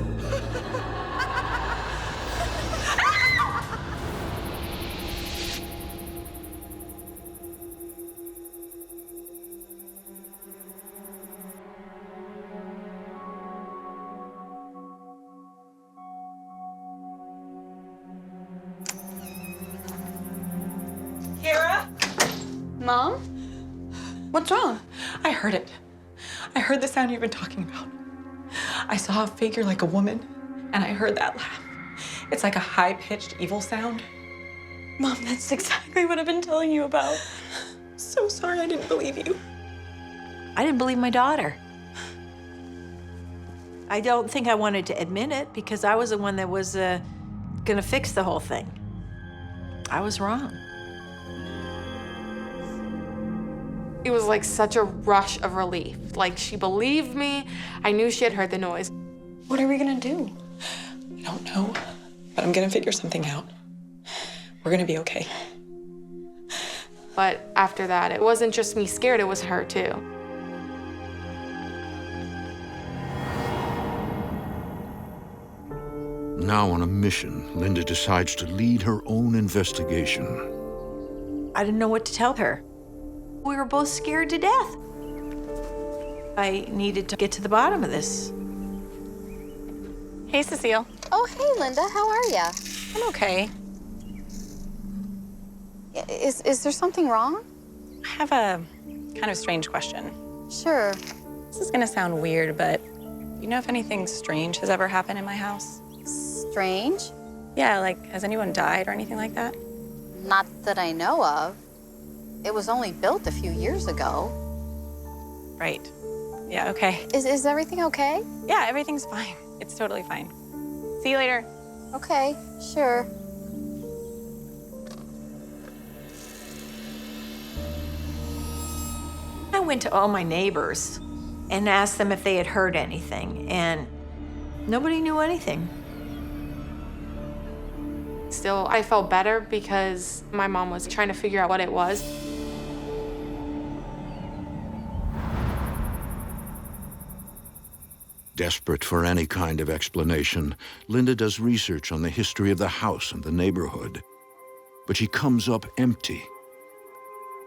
Kara? Mom? What's wrong? I heard it. I heard the sound you've been talking about. I saw a figure like a woman, and I heard that laugh. It's like a high-pitched evil sound. Mom, that's exactly what I've been telling you about. So sorry I didn't believe you. I didn't believe my daughter. I don't think I wanted to admit it because I was the one that was gonna fix the whole thing. I was wrong. It was like such a rush of relief. Like, she believed me. I knew she had heard the noise. What are we gonna do? I don't know, but I'm gonna figure something out. We're gonna be okay. But after that, it wasn't just me scared, it was her too. Now on a mission, Linda decides to lead her own investigation. I didn't know what to tell her. We were both scared to death. I needed to get to the bottom of this. Hey, Cecile. Oh, hey, Linda. How are ya? I'm okay. Is there something wrong? I have a kind of strange question. Sure. This is gonna sound weird, but you know if anything strange has ever happened in my house? Strange? Yeah, like, has anyone died or anything like that? Not that I know of. It was only built a few years ago. Right. Yeah, okay. Is everything okay? Yeah, everything's fine. It's totally fine. See you later. Okay, sure. I went to all my neighbors and asked them if they had heard anything, and nobody knew anything. Still, I felt better because my mom was trying to figure out what it was. Desperate for any kind of explanation, Linda does research on the history of the house and the neighborhood. But she comes up empty.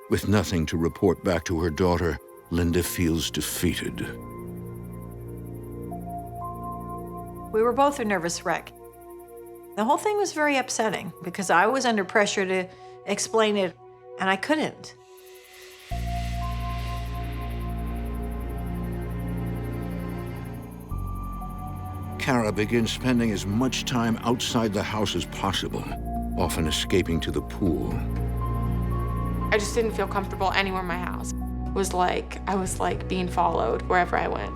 With nothing to report back to her daughter, Linda feels defeated. We were both a nervous wreck. The whole thing was very upsetting because I was under pressure to explain it, and I couldn't. Kara begins spending as much time outside the house as possible, often escaping to the pool. I just didn't feel comfortable anywhere in my house. It was like I was like being followed wherever I went.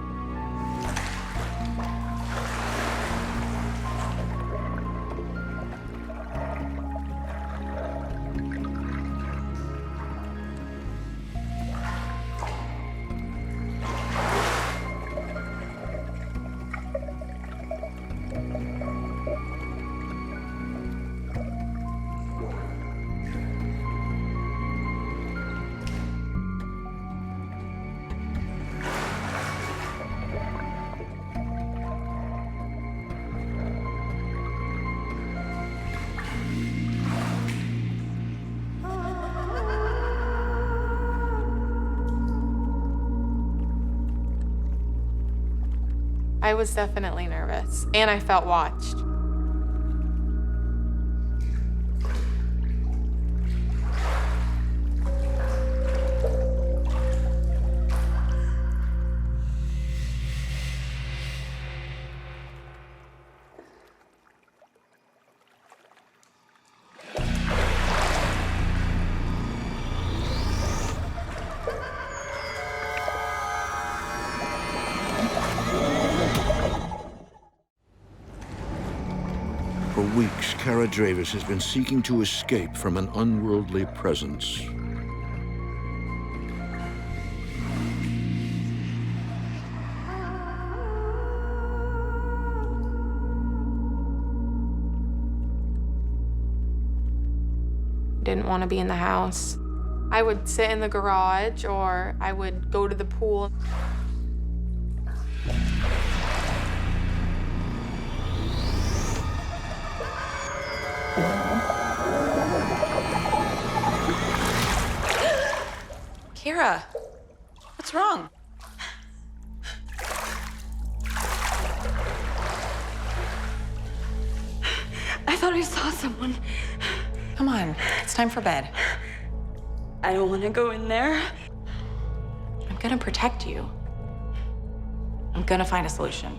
I was definitely nervous, and I felt watched. For weeks, Kara Dravis has been seeking to escape from an unworldly presence. Didn't want to be in the house. I would sit in the garage or I would go to the pool. Kira, what's wrong? I thought I saw someone. Come on, it's time for bed. I don't want to go in there. I'm gonna protect you. I'm gonna find a solution.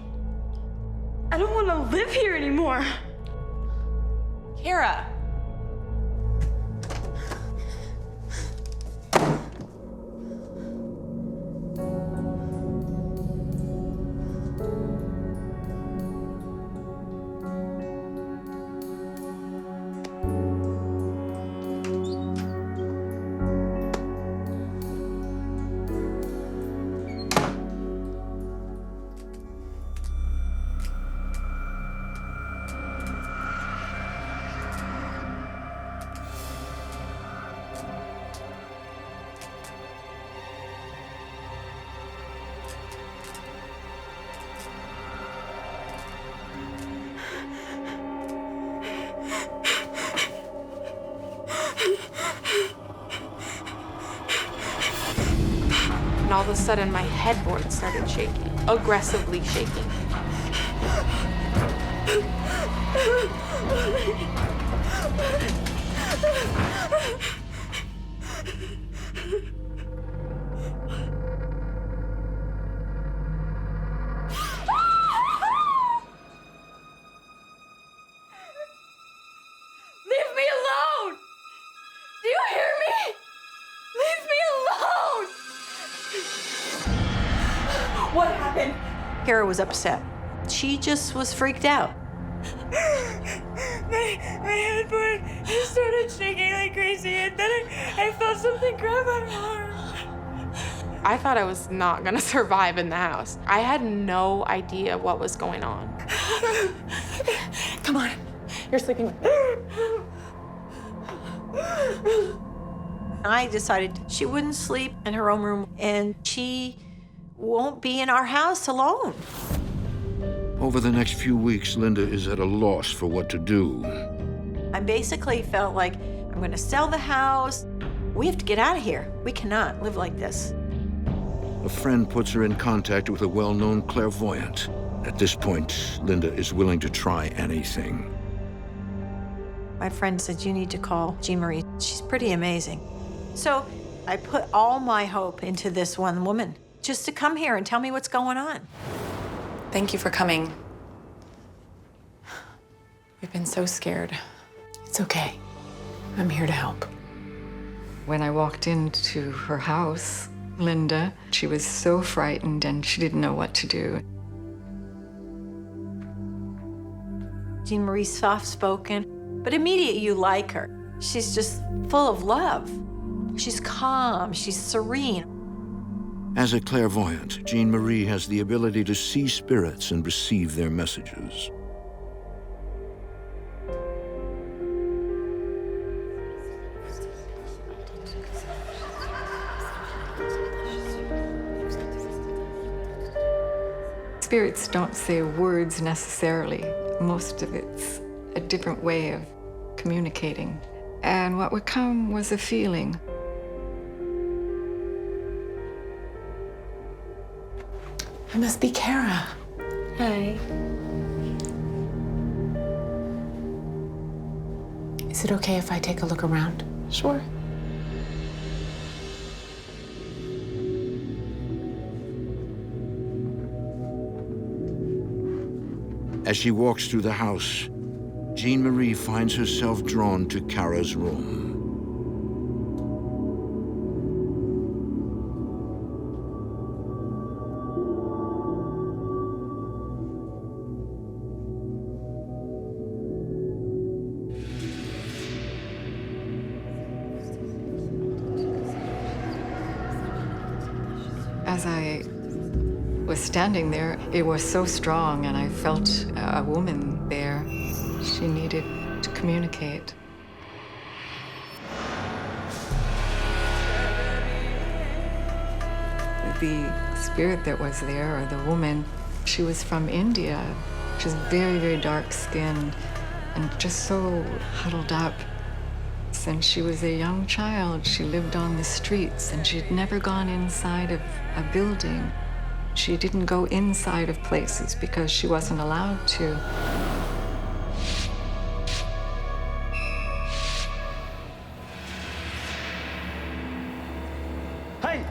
I don't want to live here anymore. Kira! And all of a sudden, my headboard started shaking, aggressively shaking. Leave me alone! Do you hear me? Leave me alone! What happened? Kara was upset. She just was freaked out. My headboard started shaking like crazy, and then I felt something grab my arm. I thought I was not gonna survive in the house. I had no idea what was going on. Come on, you're sleeping. I decided she wouldn't sleep in her own room, and she won't be in our house alone. Over the next few weeks, Linda is at a loss for what to do. I basically felt like I'm going to sell the house. We have to get out of here. We cannot live like this. A friend puts her in contact with a well-known clairvoyant. At this point, Linda is willing to try anything. My friend said, you need to call Jean Marie. She's pretty amazing. So I put all my hope into this one woman, just to come here and tell me what's going on. Thank you for coming. We've been so scared. It's okay. I'm here to help. When I walked into her house, Linda, she was so frightened and she didn't know what to do. Jean Marie's soft-spoken, but immediately you like her. She's just full of love. She's calm, she's serene. As a clairvoyant, Jean Marie has the ability to see spirits and receive their messages. Spirits don't say words necessarily. Most of it's a different way of communicating. And what would come was a feeling. It must be Kara. Hi. Is it okay if I take a look around? Sure. As she walks through the house, Jean Marie finds herself drawn to Kara's room. As I was standing there, it was so strong, and I felt a woman there. She needed to communicate. The spirit that was there, or the woman, she was from India. She was very, very dark-skinned and just so huddled up. Since she was a young child, she lived on the streets, and she'd never gone inside of a building. She didn't go inside of places because she wasn't allowed to. Hey!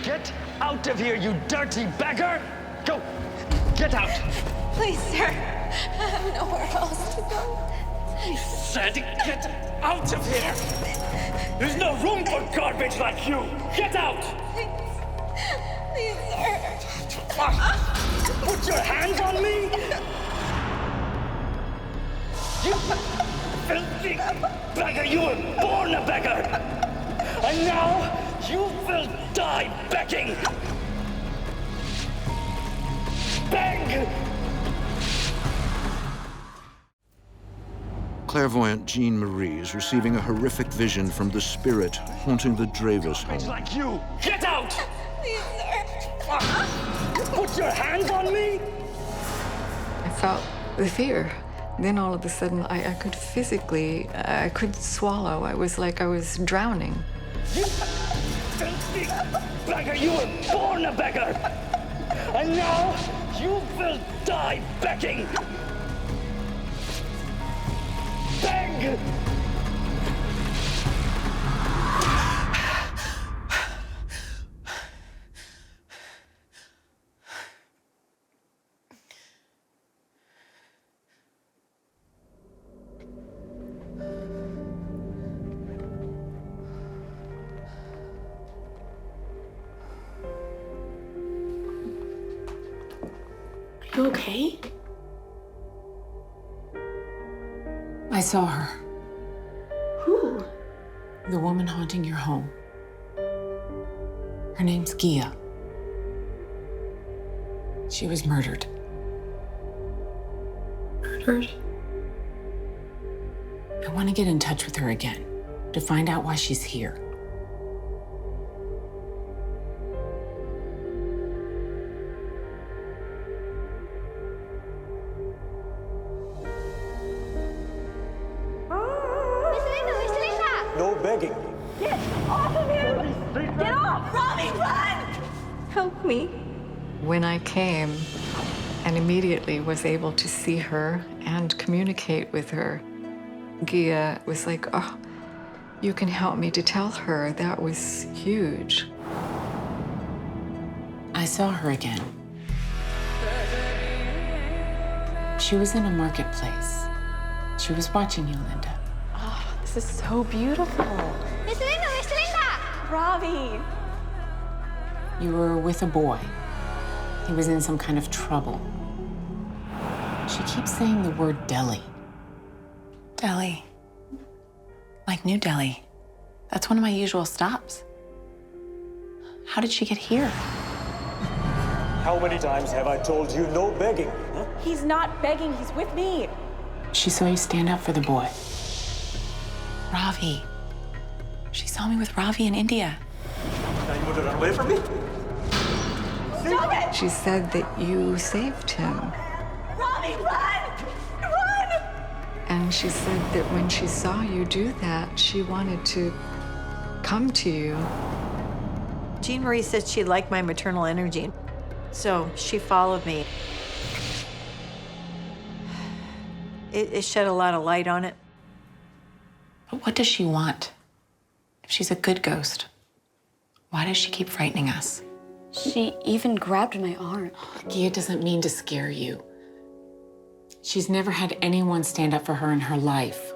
Get out of here, you dirty beggar! Go! Get out! Please, sir. I have nowhere else to go. Said get out of here! There's no room for garbage like you! Get out! Please, sir. Put your hands on me! You filthy beggar! You were born a beggar! And now you will die begging! Beg! Clairvoyant Jean Marie is receiving a horrific vision from the spirit haunting the Dravis home. Like you! Get out! Please, sir. Put your hands on me! I felt the fear. Then all of a sudden, I could physically, I could swallow. I was like I was drowning. You filthy beggar! You were born a beggar! And now you will die begging! Beg! Are you okay? I saw her. Who? The woman haunting your home. Her name's Gia. She was murdered. Murdered? I want to get in touch with her again to find out why she's here. No begging. Get off of him! Get off! Robbie, run! Help me. When I came and immediately was able to see her and communicate with her, Gia was like, oh, you can help me to tell her. That was huge. I saw her again. She was in a marketplace. She was watching you, Linda. This is so beautiful. Miss Linda, Miss Linda! Robbie! You were with a boy. He was in some kind of trouble. She keeps saying the word Delhi. Delhi. Like New Delhi. That's one of my usual stops. How did she get here? How many times have I told you no begging? Huh? He's not begging, he's with me. She saw you stand up for the boy. Ravi. She saw me with Ravi in India. Now you want to run away from me? Stop it! She said that you saved him. Ravi, run! Run! And she said that when she saw you do that, she wanted to come to you. Jean Marie said she liked my maternal energy, so she followed me. It shed a lot of light on it. But what does she want? If she's a good ghost, why does she keep frightening us? She even grabbed my arm. Gia doesn't mean to scare you. She's never had anyone stand up for her in her life.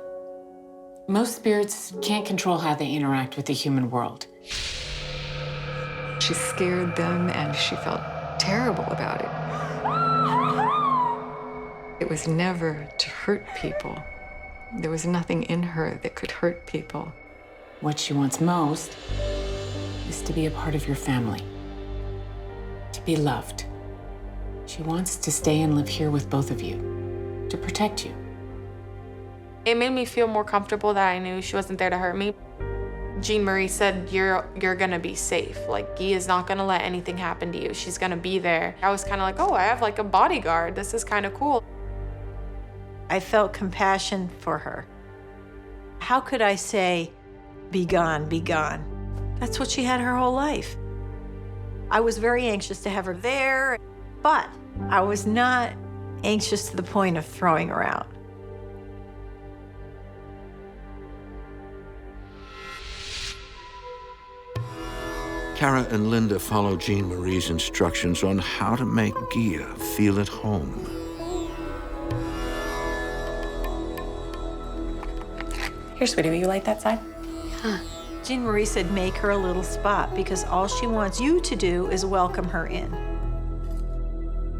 Most spirits can't control how they interact with the human world. She scared them and she felt terrible about it. It was never to hurt people. There was nothing in her that could hurt people. What she wants most is to be a part of your family, to be loved. She wants to stay and live here with both of you, to protect you. It made me feel more comfortable that I knew she wasn't there to hurt me. Jean Marie said, you're gonna be safe. Like, Gia's not gonna let anything happen to you. She's gonna be there. I was kind of like, oh, I have like a bodyguard. This is kind of cool. I felt compassion for her. How could I say, be gone, be gone? That's what she had her whole life. I was very anxious to have her there, but I was not anxious to the point of throwing her out. Kara and Linda follow Jean Marie's instructions on how to make Gia feel at home. Here, sweetie, will you light that side? Jean Marie said, make her a little spot because all she wants you to do is welcome her in.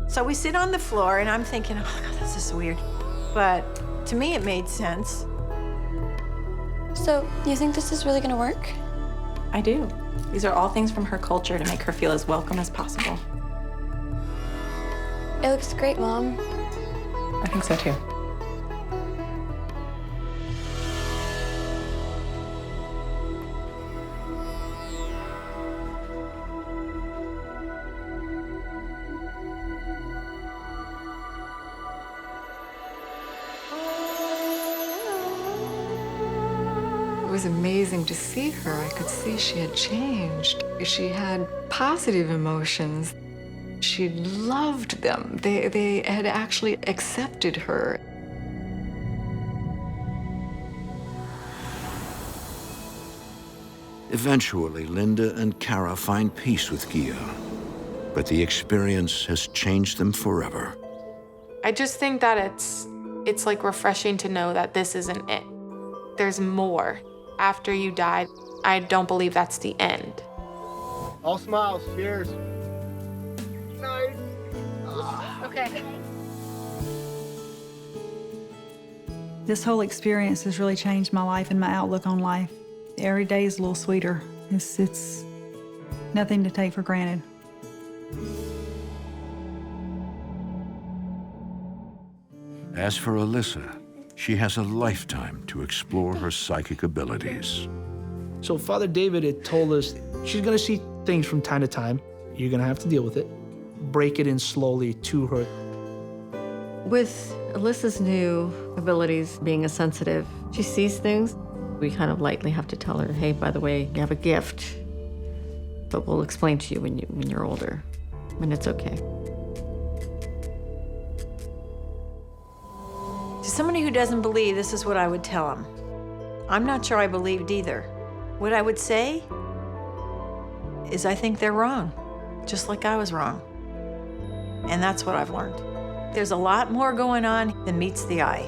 So we sit on the floor and I'm thinking, oh God, this is weird. But to me, it made sense. So, you think this is really gonna work? I do. These are all things from her culture to make her feel as welcome as possible. It looks great, Mom. I think so too. It was amazing to see her. I could see she had changed. She had positive emotions. She loved them. They had actually accepted her. Eventually, Linda and Kara find peace with Gia, but the experience has changed them forever. I just think that it's like refreshing to know that this isn't it. There's more. After you died, I don't believe that's the end. All smiles. Cheers. Night. Okay. This whole experience has really changed my life and my outlook on life. Every day is a little sweeter. It's nothing to take for granted. As for Alyssa, she has a lifetime to explore her psychic abilities. So Father David had told us she's gonna see things from time to time. You're gonna have to deal with it. Break it in slowly to her. With Alyssa's new abilities, being a sensitive, she sees things. We kind of lightly have to tell her, hey, by the way, you have a gift, but we'll explain to you when you're older, and it's okay. To somebody who doesn't believe, this is what I would tell them. I'm not sure I believed either. What I would say is I think they're wrong, just like I was wrong. And that's what I've learned. There's a lot more going on than meets the eye.